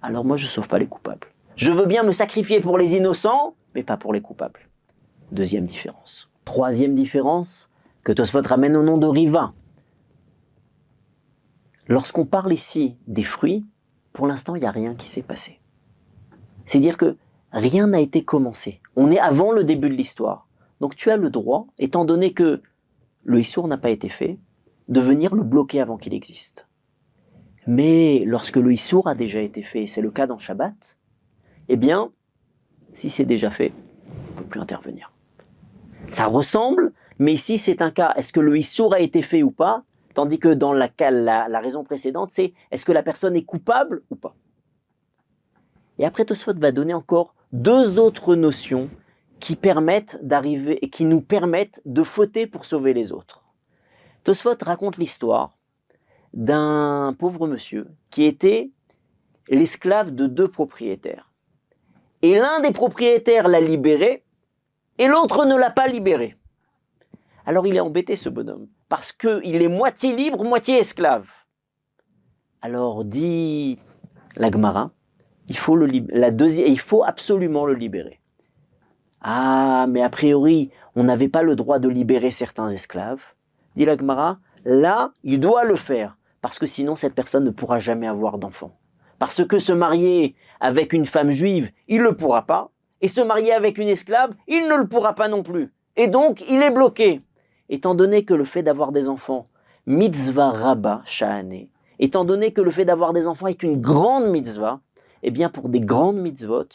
Alors moi, je ne sauve pas les coupables. Je veux bien me sacrifier pour les innocents, mais pas pour les coupables. Deuxième différence. Troisième différence que Tosfot ramène au nom de Riva. Lorsqu'on parle ici des fruits, pour l'instant, il n'y a rien qui s'est passé. C'est-à-dire que rien n'a été commencé. On est avant le début de l'histoire. Donc tu as le droit, étant donné que le Issour n'a pas été fait, de venir le bloquer avant qu'il existe. Mais lorsque le Issour a déjà été fait, et c'est le cas dans Shabbat, eh bien, si c'est déjà fait, on ne peut plus intervenir. Ça ressemble, mais ici c'est un cas, est-ce que le Issour a été fait ou pas? Tandis que dans la raison précédente, c'est est-ce que la personne est coupable ou pas? Et après, Tosfot va donner encore deux autres notions qui nous permettent de fauter pour sauver les autres. Tosfot raconte l'histoire d'un pauvre monsieur qui était l'esclave de deux propriétaires. Et l'un des propriétaires l'a libéré et l'autre ne l'a pas libéré. Alors il est embêté ce bonhomme parce qu'il est moitié libre, moitié esclave. Alors dit la Gemara, il faut absolument le libérer. Ah, mais a priori, on n'avait pas le droit de libérer certains esclaves. Dit la Gemara, là, il doit le faire, parce que sinon cette personne ne pourra jamais avoir d'enfant. Parce que se marier avec une femme juive, il ne le pourra pas, et se marier avec une esclave, il ne le pourra pas non plus. Et donc, il est bloqué. Étant donné que le fait d'avoir des enfants, mitzvah rabba sha'ane, étant donné que le fait d'avoir des enfants est une grande mitzvah, eh bien pour des grandes mitzvot,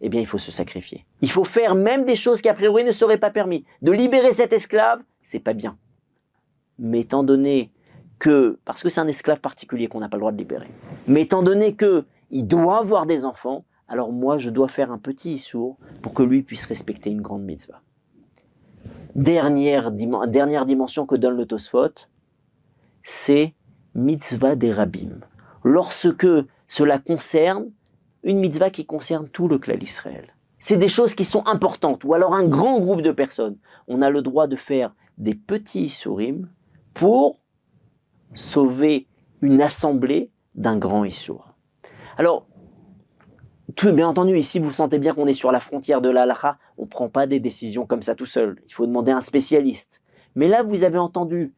eh bien il faut se sacrifier. Il faut faire même des choses qui a priori ne seraient pas permis. De libérer cet esclave, c'est pas bien. Mais étant donné que, parce que c'est un esclave particulier qu'on n'a pas le droit de libérer, mais étant donné qu'il doit avoir des enfants, alors moi je dois faire un petit issour pour que lui puisse respecter une grande mitzvah. Dernière dimension que donne le Tosfot, c'est mitzvah des rabbim. Lorsque cela concerne une mitzvah qui concerne tout le clan Israël. C'est des choses qui sont importantes, ou alors un grand groupe de personnes. On a le droit de faire des petits issourim pour sauver une assemblée d'un grand issour. Alors, tout bien entendu, ici vous sentez bien qu'on est sur la frontière de la halakha, on ne prend pas des décisions comme ça tout seul, il faut demander à un spécialiste. Mais là, vous avez entendu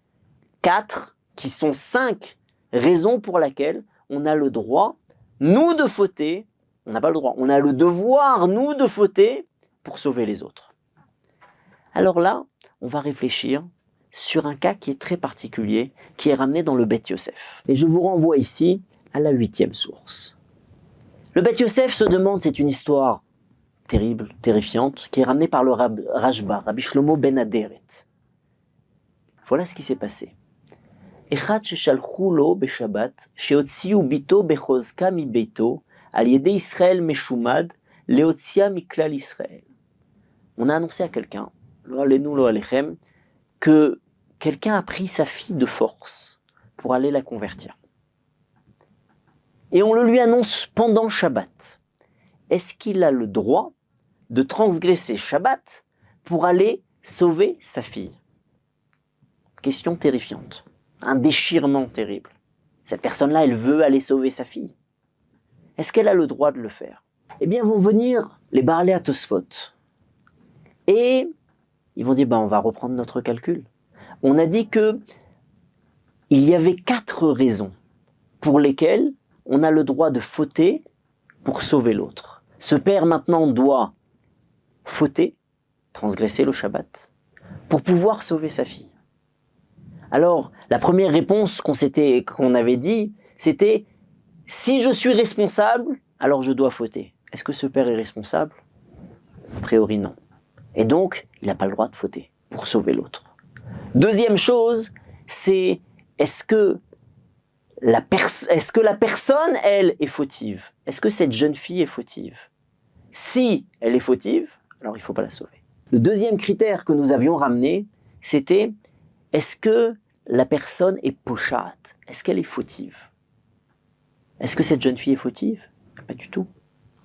4, qui sont 5 raisons pour lesquelles on a le droit, nous, de fauter, on n'a pas le droit, on a le devoir, nous, de fauter pour sauver les autres. Alors là, on va réfléchir sur un cas qui est très particulier, qui est ramené dans le Beth Yosef. Et je vous renvoie ici à la 8e source. Le Beth Yosef se demande, c'est une histoire terrible, terrifiante, qui est ramenée par le Rashba, Rabbi Shlomo ben Aderet. Voilà ce qui s'est passé. Echad sheshalchu lo beshabbat, sheotziu bito bechozka mi beito, al yedei Israël meshumad, leotzia miklal Israël. On a annoncé à quelqu'un, lo alenu lo alechem, que quelqu'un a pris sa fille de force pour aller la convertir. Et on le lui annonce pendant Shabbat. Est-ce qu'il a le droit de transgresser Shabbat pour aller sauver sa fille? Question terrifiante. Un déchirement terrible. Cette personne-là, elle veut aller sauver sa fille. Est-ce qu'elle a le droit de le faire? Eh bien, vont venir les Baalei HaTosfot. Et ils vont dire, on va reprendre notre calcul. On a dit que il y avait 4 raisons pour lesquelles on a le droit de fauter pour sauver l'autre. Ce père maintenant doit fauter, transgresser le Shabbat, pour pouvoir sauver sa fille. Alors, la première réponse qu'on avait dit, c'était « si je suis responsable, alors je dois fauter ». Est-ce que ce père est responsable? A priori, non. Et donc, il n'a pas le droit de fauter pour sauver l'autre. Deuxième chose, c'est est-ce que la personne, elle, est fautive? Est-ce que cette jeune fille est fautive? Si elle est fautive, alors il ne faut pas la sauver. Le deuxième critère que nous avions ramené, c'était est-ce que la personne est pochate? Est-ce qu'elle est fautive? Est-ce que cette jeune fille est fautive? Pas du tout.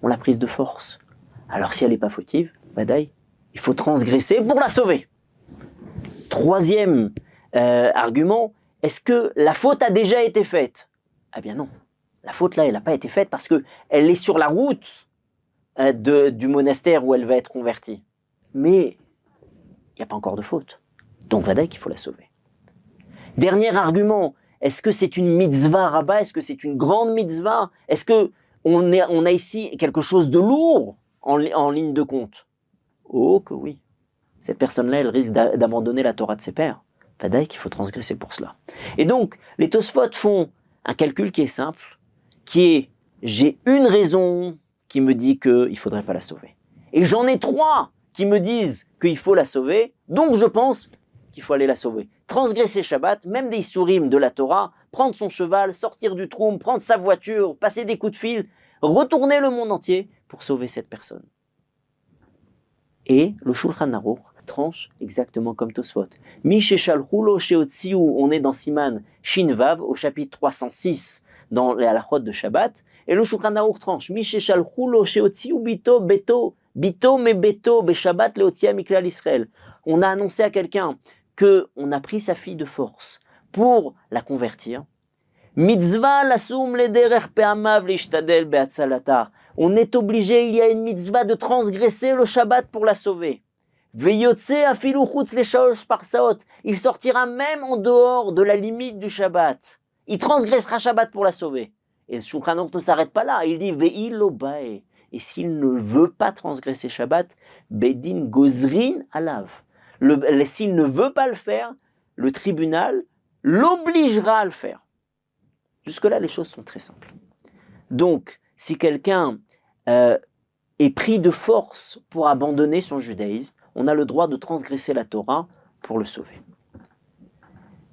On l'a prise de force. Alors si elle n'est pas fautive, badaï, il faut transgresser pour la sauver. Troisième argument, est-ce que la faute a déjà été faite? Ah bien non. La faute là, elle n'a pas été faite parce qu'elle est sur la route du monastère où elle va être convertie. Mais il n'y a pas encore de faute. Donc vadaï qu'il faut la sauver. Dernier argument, est-ce que c'est une mitzvah rabbah? Est-ce que c'est une grande mitzvah? Est-ce qu'on a ici quelque chose de lourd en ligne de compte? Oh que oui. Cette personne-là, elle risque d'abandonner la Torah de ses pères. Vadaï qu'il faut transgresser pour cela. Et donc, les Tosfot font un calcul qui est simple, qui est j'ai une raison qui me dit qu'il ne faudrait pas la sauver. Et j'en ai 3 qui me disent qu'il faut la sauver, donc je pense qu'il faut aller la sauver. Transgresser Shabbat, même des Issourim de la Torah, prendre son cheval, sortir du troum, prendre sa voiture, passer des coups de fil, retourner le monde entier pour sauver cette personne. Et le Shulchan Aruch tranche exactement comme Tosfot. Mi sheshalchulo sheotziu, on est dans Siman Shinvav au chapitre 306 dans les halachot de Shabbat, et le Shulchan Aruch tranche Mi sheshalchulo sheotziu bito me beto beshabbat leotzia miklal Israël. On a annoncé à quelqu'un que on a pris sa fille de force pour la convertir. Mitzvah lasum lederech pe'amav leishtadel be'atzalata. On est obligé, il y a une mitzvah de transgresser le Shabbat pour la sauver. Veyotse afilu chutz leshaosh parsaot. Il sortira même en dehors de la limite du Shabbat. Il transgressera Shabbat pour la sauver. Et le Shulchan Aruch ne s'arrête pas là. Il dit ve'ilo bae. Et s'il ne veut pas transgresser Shabbat, bedin gozrin alav. S'il ne veut pas le faire, le tribunal l'obligera à le faire. Jusque-là, les choses sont très simples. Donc, si quelqu'un est pris de force pour abandonner son judaïsme, on a le droit de transgresser la Torah pour le sauver.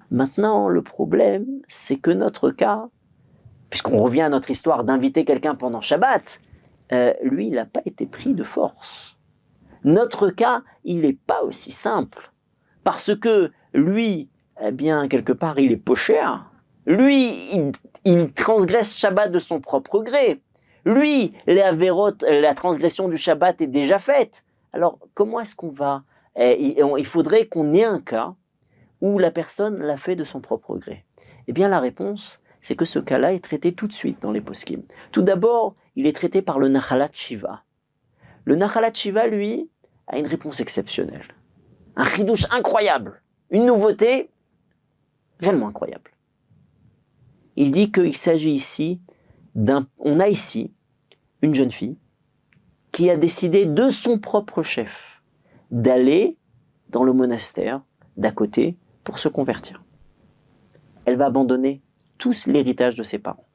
Maintenant, le problème, c'est que notre cas, puisqu'on revient à notre histoire d'inviter quelqu'un pendant Shabbat, lui, il n'a pas été pris de force. Notre cas, il n'est pas aussi simple. Parce que lui, eh bien, quelque part, il est pocheur. Lui, il transgresse Shabbat de son propre gré. Lui, la transgression du Shabbat est déjà faite. Alors, comment est-ce qu'on va... Il faudrait qu'on ait un cas où la personne l'a fait de son propre gré. Eh bien, la réponse, c'est que ce cas-là est traité tout de suite dans les poskim. Tout d'abord, il est traité par le Nachalat Shiva. Le Nachalat Shiva, lui, a une réponse exceptionnelle. Un chidouche incroyable. Une nouveauté réellement incroyable. Il dit qu'il s'agit ici on a ici une jeune fille qui a décidé de son propre chef d'aller dans le monastère d'à côté pour se convertir. Elle va abandonner tout l'héritage de ses parents.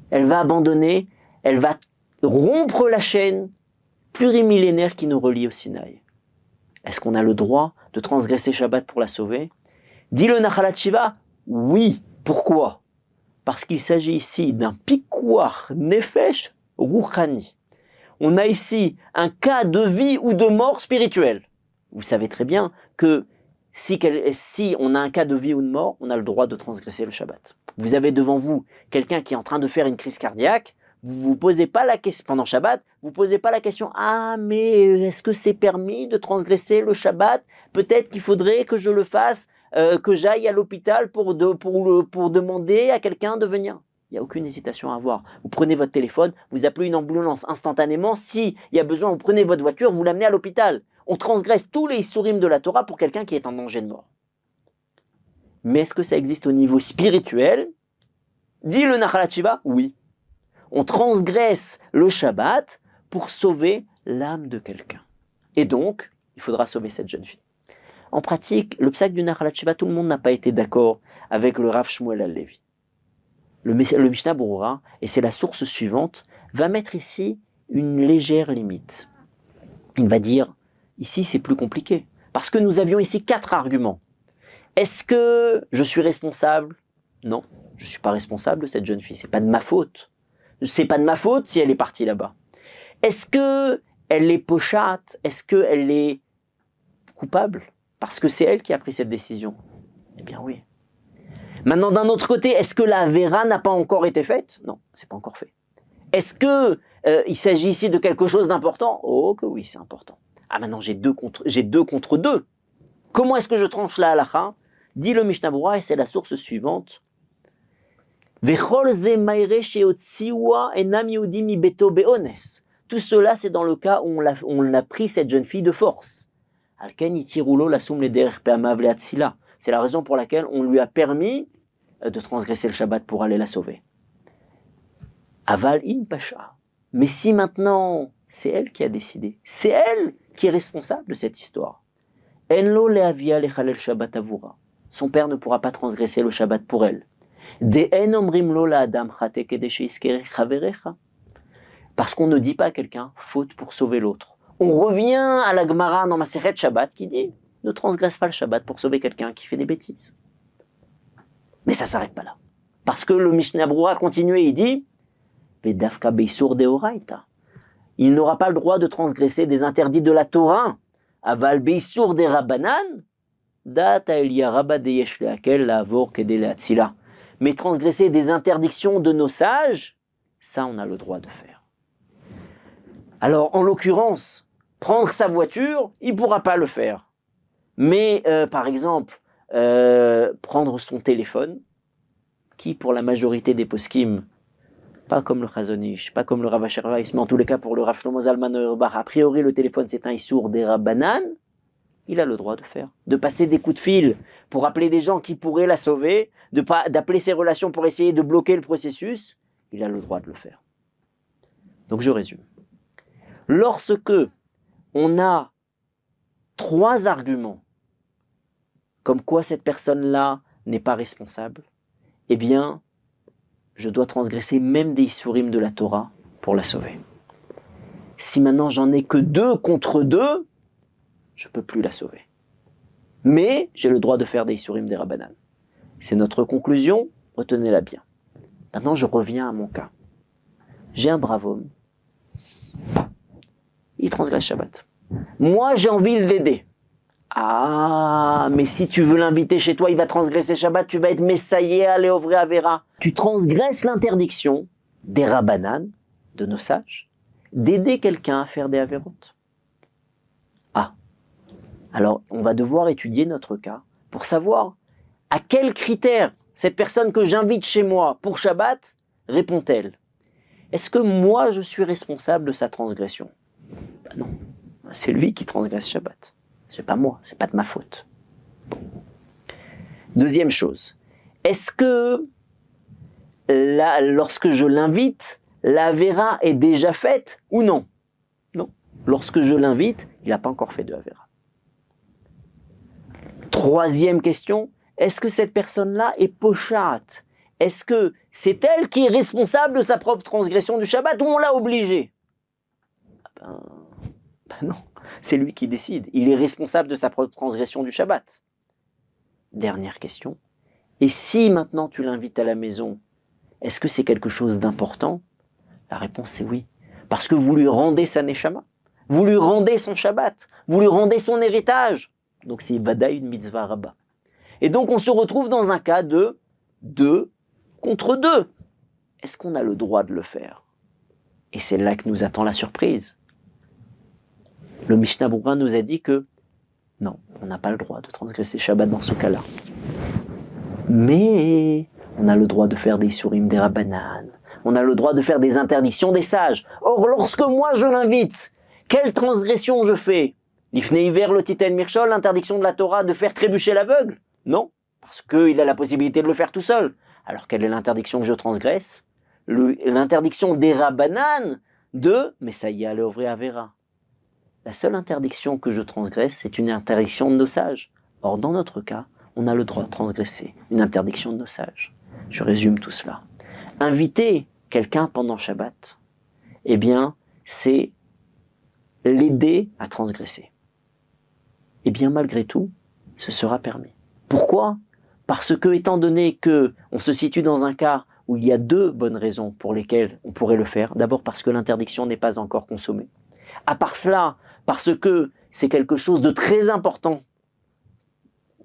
Elle va rompre la chaîne plurimillénaire qui nous relie au Sinaï. Est-ce qu'on a le droit de transgresser Shabbat pour la sauver? Dit le Nachalat Shiva, oui. Pourquoi? Parce qu'il s'agit ici d'un pikuach nefesh ruchani. On a ici un cas de vie ou de mort spirituelle. Vous savez très bien que si on a un cas de vie ou de mort, on a le droit de transgresser le Shabbat. Vous avez devant vous quelqu'un qui est en train de faire une crise cardiaque, vous posez pas la question pendant Shabbat, vous posez pas la question ah mais est-ce que c'est permis de transgresser le Shabbat? Peut-être qu'il faudrait que je le fasse, que j'aille à l'hôpital pour demander à quelqu'un de venir. Il n'y a aucune hésitation à avoir. Vous prenez votre téléphone, vous appelez une ambulance instantanément. S'il y a besoin, vous prenez votre voiture, vous l'amenez à l'hôpital. On transgresse tous les issourim de la Torah pour quelqu'un qui est en danger de mort. Mais est-ce que ça existe au niveau spirituel? Dit le Nachalat Shiva, oui. On transgresse le Shabbat pour sauver l'âme de quelqu'un. Et donc, il faudra sauver cette jeune fille. En pratique, le psak du Nachalat Shiva, tout le monde n'a pas été d'accord avec le Rav Shmuel Alevi. Le Mishnah Berurah, et c'est la source suivante, va mettre ici une légère limite. Il va dire, ici c'est plus compliqué, parce que nous avions ici 4 arguments. Est-ce que je suis responsable? Non, je ne suis pas responsable de cette jeune fille, c'est pas de ma faute. C'est pas de ma faute si elle est partie là-bas. Est-ce qu'elle est pochate? Est-ce qu'elle est coupable? Parce que c'est elle qui a pris cette décision. Eh bien oui. Maintenant, d'un autre côté, est-ce que la Vera n'a pas encore été faite? Non, c'est pas encore fait. Est-ce que il s'agit ici de quelque chose d'important? Oh que oui, c'est important. Ah maintenant, j'ai deux contre deux. Comment est-ce que je tranche la halakha? Dit le Mishnah Berurah, et c'est la source suivante. Tout cela, c'est dans le cas où on a pris cette jeune fille de force. C'est la raison pour laquelle on lui a permis de transgresser le Shabbat pour aller la sauver. Aval in pasha. Mais si maintenant, c'est elle qui a décidé, c'est elle qui est responsable de cette histoire. En lo leavia lechalel Shabbat avura. Son père ne pourra pas transgresser le Shabbat pour elle. Parce qu'on ne dit pas à quelqu'un faute pour sauver l'autre. On revient à la Gemara dans Masechet Shabbat qui dit ne transgresse pas le Shabbat pour sauver quelqu'un qui fait des bêtises. Mais ça ne s'arrête pas là. Parce que le Mishnah Berurah continue et il dit Vedafka beisur deoraita. Il n'aura pas le droit de transgresser des interdits de la Torah. Aval beisur de rabbanan data elia rabba deyesh leakel laavor kede leatzila. Mais transgresser des interdictions de nos sages, ça on a le droit de faire. Alors en l'occurrence, prendre sa voiture, il ne pourra pas le faire. Mais par exemple, prendre son téléphone, qui pour la majorité des poskim, pas comme le Chazon Ish, pas comme le Rav Asher Weiss, mais en tous les cas pour le Rav Shlomo Zalman Auerbach, a priori le téléphone c'est un issour des Rabbanan, il a le droit de faire, de passer des coups de fil pour appeler des gens qui pourraient la sauver, d'appeler ses relations pour essayer de bloquer le processus, il a le droit de le faire. Donc je résume. Lorsque on a 3 arguments comme quoi cette personne-là n'est pas responsable, eh bien, je dois transgresser même des issourim de la Torah pour la sauver. Si maintenant j'en ai que 2 contre 2, je ne peux plus la sauver. Mais j'ai le droit de faire des issourim des Rabbanan. C'est notre conclusion, retenez-la bien. Maintenant, je reviens à mon cas. J'ai un brave homme. Il transgresse Shabbat. Moi, j'ai envie de l'aider. Ah, mais si tu veux l'inviter chez toi, il va transgresser Shabbat, tu vas être messaillé à Léovré Avera. Tu transgresses l'interdiction des Rabbanan, de nos sages, d'aider quelqu'un à faire des Avérotes. Ah, alors on va devoir étudier notre cas pour savoir à quels critères cette personne que j'invite chez moi pour Shabbat répond-elle. Est-ce que moi je suis responsable de sa transgression? Ben non, c'est lui qui transgresse Shabbat. C'est pas moi, c'est pas de ma faute. Deuxième chose, est-ce que lorsque je l'invite, la Avera est déjà faite ou non? Non. Lorsque je l'invite, il n'a pas encore fait de Avera. Troisième question, est-ce que cette personne-là est pochate? Est-ce que c'est elle qui est responsable de sa propre transgression du Shabbat ou on l'a obligée? Ben non, c'est lui qui décide. Il est responsable de sa propre transgression du Shabbat. Dernière question. Et si maintenant tu l'invites à la maison, est-ce que c'est quelque chose d'important? La réponse c'est oui. Parce que vous lui rendez sa neshama. Vous lui rendez son Shabbat. Vous lui rendez son héritage. Donc c'est vadaï une mitzvah rabba. Et donc on se retrouve dans un cas de 2 contre 2. Est-ce qu'on a le droit de le faire? Et c'est là que nous attend la surprise. Le Mishnah Berurah nous a dit que non, on n'a pas le droit de transgresser Shabbat dans ce cas-là. Mais on a le droit de faire des issourim des Rabbanan. On a le droit de faire des interdictions des sages. Or, lorsque moi je l'invite, quelle transgression je fais? L'ifnei hiver lo titen mirshol, l'interdiction de la Torah de faire trébucher l'aveugle? Non, parce qu'il a la possibilité de le faire tout seul. Alors quelle est l'interdiction que je transgresse? L'interdiction des Rabbanan de Messaïa Leovre Avera. La seule interdiction que je transgresse, c'est une interdiction de nos sages. Or, dans notre cas, on a le droit de transgresser une interdiction de nos sages. Je résume tout cela. Inviter quelqu'un pendant Shabbat, eh bien, c'est l'aider à transgresser. Eh bien, malgré tout, ce sera permis. Pourquoi? Parce que, étant donné qu'on se situe dans un cas où il y a deux bonnes raisons pour lesquelles on pourrait le faire. D'abord parce que l'interdiction n'est pas encore consommée. À part cela, parce que c'est quelque chose de très important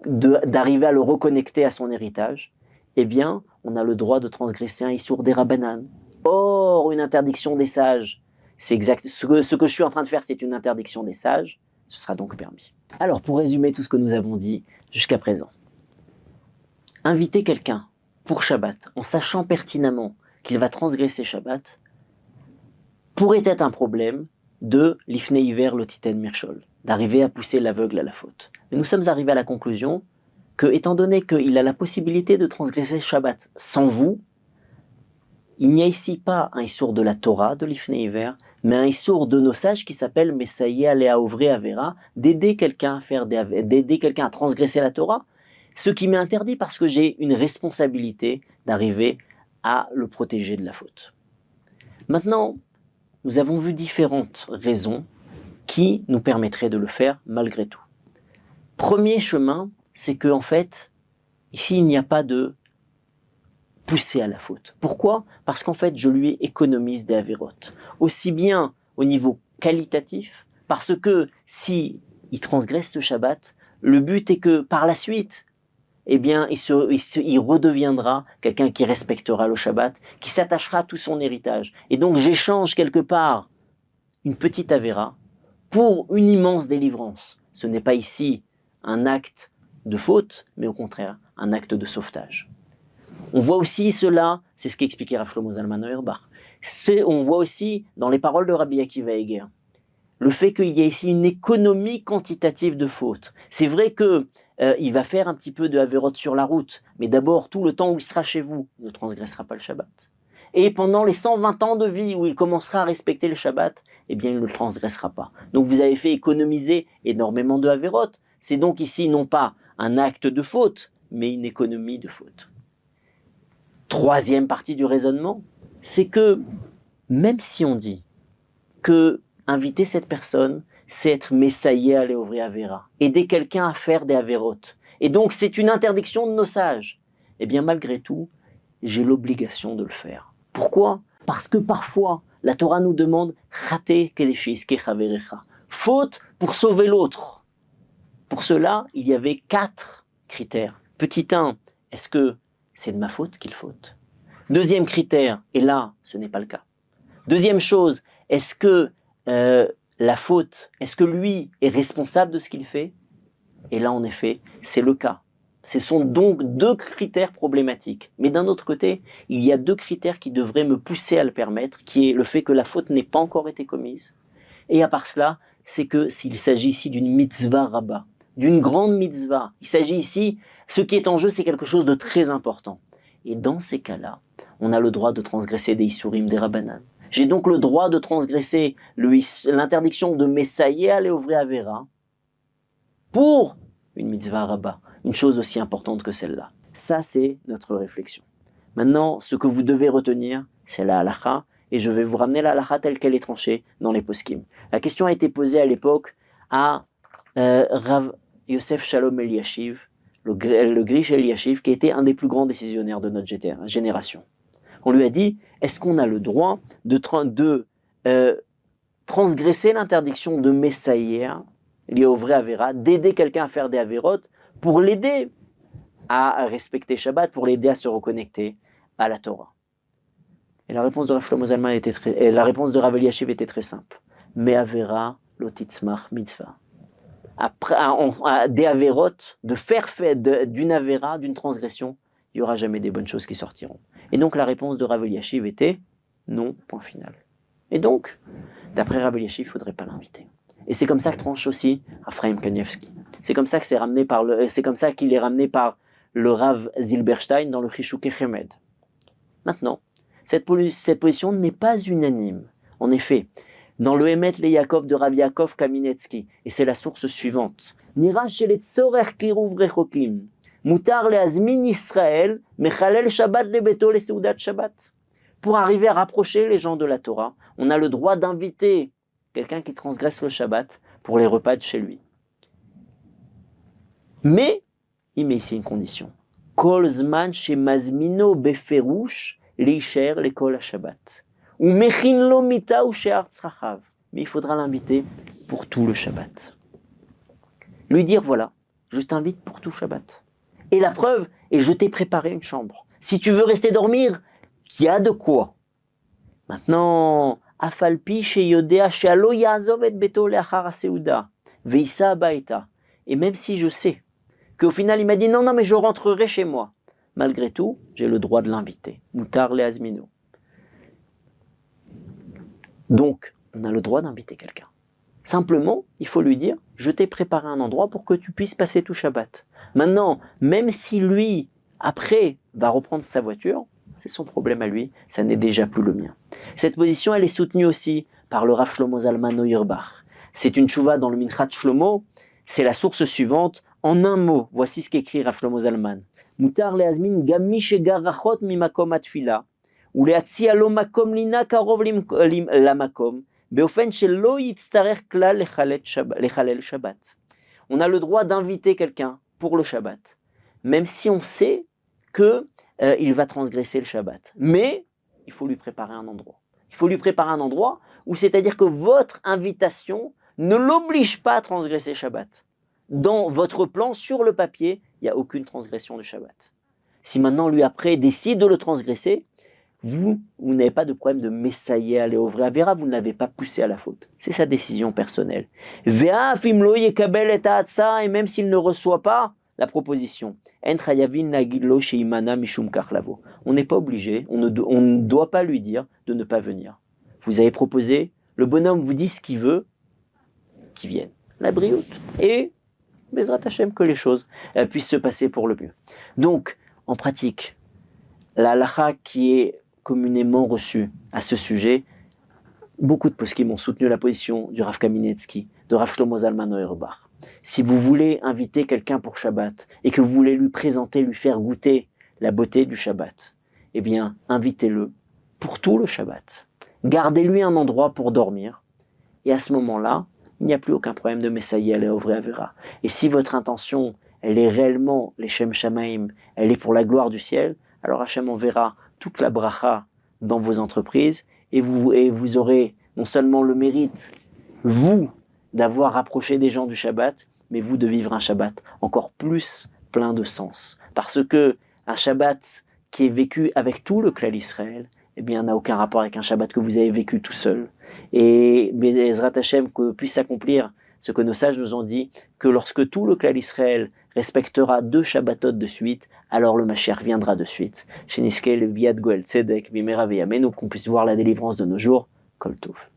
d'arriver à le reconnecter à son héritage, eh bien, on a le droit de transgresser un Issour des Rabbanan. Or, une interdiction des sages, c'est exact. Ce que je suis en train de faire, c'est une interdiction des sages, ce sera donc permis. Alors, pour résumer tout ce que nous avons dit jusqu'à présent, inviter quelqu'un pour Shabbat, en sachant pertinemment qu'il va transgresser Shabbat, pourrait être un problème de l'ifnei hiver lotiten mirchol, d'arriver à pousser l'aveugle à la faute. Mais nous sommes arrivés à la conclusion que, étant donné qu'il a la possibilité de transgresser Shabbat sans vous, il n'y a ici pas un issour de la Torah, de l'ifnei hiver, mais un issour de nos sages qui s'appelle Messaïa Lea Ovre Avera, d'aider quelqu'un à transgresser la Torah, ce qui m'est interdit parce que j'ai une responsabilité d'arriver à le protéger de la faute. Maintenant, nous avons vu différentes raisons qui nous permettraient de le faire malgré tout. Premier chemin, c'est que en fait, ici il n'y a pas de pousser à la faute. Pourquoi? Parce qu'en fait, je lui économise des avérotes. Aussi bien au niveau qualitatif, parce que si il transgresse ce Shabbat, le but est que par la suite, eh bien, il redeviendra quelqu'un qui respectera le Shabbat, qui s'attachera à tout son héritage. Et donc, j'échange quelque part une petite avéra pour une immense délivrance. Ce n'est pas ici un acte de faute, mais au contraire, un acte de sauvetage. On voit aussi cela, c'est ce qu'expliquait Rav Shlomo Zalman Auerbach. On voit aussi dans les paroles de Rabbi Akiva Eger, le fait qu'il y a ici une économie quantitative de fautes. C'est vrai que il va faire un petit peu de avérote sur la route, mais d'abord, tout le temps où il sera chez vous, il ne transgressera pas le Shabbat. Et pendant les 120 ans de vie où il commencera à respecter le Shabbat, eh bien, il ne le transgressera pas. Donc, vous avez fait économiser énormément de avérote. C'est donc ici non pas un acte de faute, mais une économie de faute. Troisième partie du raisonnement, c'est que même si on dit que inviter cette personne, c'est être messaillé à l'éovri avera, aider quelqu'un à faire des avérotes. Et donc, c'est une interdiction de nos sages. Eh bien, malgré tout, j'ai l'obligation de le faire. Pourquoi? Parce que parfois, la Torah nous demande faute pour sauver l'autre. Pour cela, il y avait 4 critères. Petit 1, est-ce que c'est de ma faute qu'il faute? Deuxième critère, et là, ce n'est pas le cas. Deuxième chose, est-ce que la faute, est-ce que lui est responsable de ce qu'il fait? Et là, en effet, c'est le cas. Ce sont donc 2 critères problématiques. Mais d'un autre côté, il y a 2 critères qui devraient me pousser à le permettre, qui est le fait que la faute n'ait pas encore été commise. Et à part cela, c'est que s'il s'agit ici d'une mitzvah rabbah, d'une grande mitzvah, il s'agit ici, ce qui est en jeu, c'est quelque chose de très important. Et dans ces cas-là, on a le droit de transgresser des issourim, des rabbanan. J'ai donc le droit de transgresser l'interdiction de messayer à l'éovri avera pour une mitzvah rabbah, une chose aussi importante que celle-là. Ça, c'est notre réflexion. Maintenant, ce que vous devez retenir, c'est la halakha, et je vais vous ramener la halakha telle qu'elle est tranchée dans les poskim. La question a été posée à l'époque à Rav Yosef Shalom Eliashiv, le Grish Eliashiv, qui était un des plus grands décisionnaires de notre génération. On lui a dit, est-ce qu'on a le droit de transgresser l'interdiction de Messaïer, lié au vrai Avera, d'aider quelqu'un à faire des Avérotes, pour l'aider à respecter Shabbat, pour l'aider à se reconnecter à la Torah? Et la réponse de Rav Shlomo Zalman de Rav Eliashiv était très simple. Me Avera lotitzmach mitzvah. Après, des Avérotes, d'une Avera, d'une transgression, il n'y aura jamais des bonnes choses qui sortiront. Et donc la réponse de Rav Eliashiv était non, point final. Et donc, d'après Rav Eliashiv, il ne faudrait pas l'inviter. Et c'est comme ça que tranche aussi Raphaël Kanievski. C'est comme ça qu'il est ramené par le Rav Zilberstein dans le Chishukei Chemed. Maintenant, cette position n'est pas unanime. En effet, dans le Emet le Yaakov de Rav Yaakov Kaminetsky, et c'est la source suivante, Nira shele tzorech kiruv rechokim, mutar leazmin Israël, mechalel Shabbat lebeto le seudat Shabbat. Pour arriver à rapprocher les gens de la Torah, on a le droit d'inviter quelqu'un qui transgresse le Shabbat pour les repas de chez lui. Mais, il met ici une condition. Kol zman shemazmino beferush leisher lekol ha-Shabbat. Ou mechin lo mita ou she'ar tzrachav. Mais il faudra l'inviter pour tout le Shabbat. Lui dire, voilà, je t'invite pour tout Shabbat. Et la preuve, et je t'ai préparé une chambre. Si tu veux rester dormir, il y a de quoi. Maintenant, afalpi sheyodea she'alo ya'azov et beto le'achar ha-seuda ve'isa habaita. Et même si je sais qu'au final il m'a dit non, mais je rentrerai chez moi. Malgré tout, j'ai le droit de l'inviter. Mutar le'azmino. Donc, on a le droit d'inviter quelqu'un. Simplement, il faut lui dire, je t'ai préparé un endroit pour que tu puisses passer tout Shabbat. Maintenant, même si lui, après, va reprendre sa voiture, c'est son problème à lui, ça n'est déjà plus le mien. Cette position, elle est soutenue aussi par le Rav Shlomo Zalman Auerbach. C'est une tchouva dans le Minchat Shlomo, c'est la source suivante. En un mot, voici ce qu'écrit Rav Shlomo Zalman. Mutar leazmin gami shegar rachot mimakom atfila, ou leatzia lo makom lina karov lamakom, beofen shelo yitztarech klal lechalel Shabbat. On a le droit d'inviter quelqu'un pour le Shabbat, même si on sait que il va transgresser le Shabbat. Mais il faut lui préparer un endroit. Il faut lui préparer un endroit où c'est-à-dire que votre invitation ne l'oblige pas à transgresser Shabbat. Dans votre plan, sur le papier, il n'y a aucune transgression de Shabbat. Si maintenant, lui, après, décide de le transgresser, vous n'avez pas de problème de messayer à l'Eovre Avera, vous ne l'avez pas poussé à la faute. C'est sa décision personnelle. Et même s'il ne reçoit pas la proposition, on n'est pas obligé, on ne doit pas lui dire de ne pas venir. Vous avez proposé, le bonhomme vous dit ce qu'il veut, qu'il vienne. La brioute. Et Bezrat Hashem, que les choses puissent se passer pour le mieux. Donc, en pratique, la halakha qui est communément reçue à ce sujet, beaucoup de poskim ont soutenu la position du Rav Kaminetsky, de Rav Shlomo Zalman Auerbach. Si vous voulez inviter quelqu'un pour Shabbat et que vous voulez lui présenter, lui faire goûter la beauté du Shabbat, eh bien, invitez-le pour tout le Shabbat. Gardez-lui un endroit pour dormir. Et à ce moment-là, il n'y a plus aucun problème de messayer à l'Eovre Avera. Et si votre intention, elle est réellement les Shem Shamaim, elle est pour la gloire du ciel, alors Hachem enverra toute la bracha dans vos entreprises et vous aurez non seulement le mérite, vous, d'avoir rapproché des gens du Shabbat, mais vous de vivre un Shabbat encore plus plein de sens. Parce que un Shabbat qui est vécu avec tout le Klal Israël, eh bien, n'a aucun rapport avec un Shabbat que vous avez vécu tout seul. Et Bezrat Hashem, que puisse s'accomplir ce que nos sages nous ont dit, que lorsque tout le Klal Israël respectera 2 Shabbatot de suite, alors le Mashiach viendra de suite. Chez Niske, le Biad Goel Tzedek, Bimera Veyamenu, qu'on puisse voir la délivrance de nos jours. Kol Tov.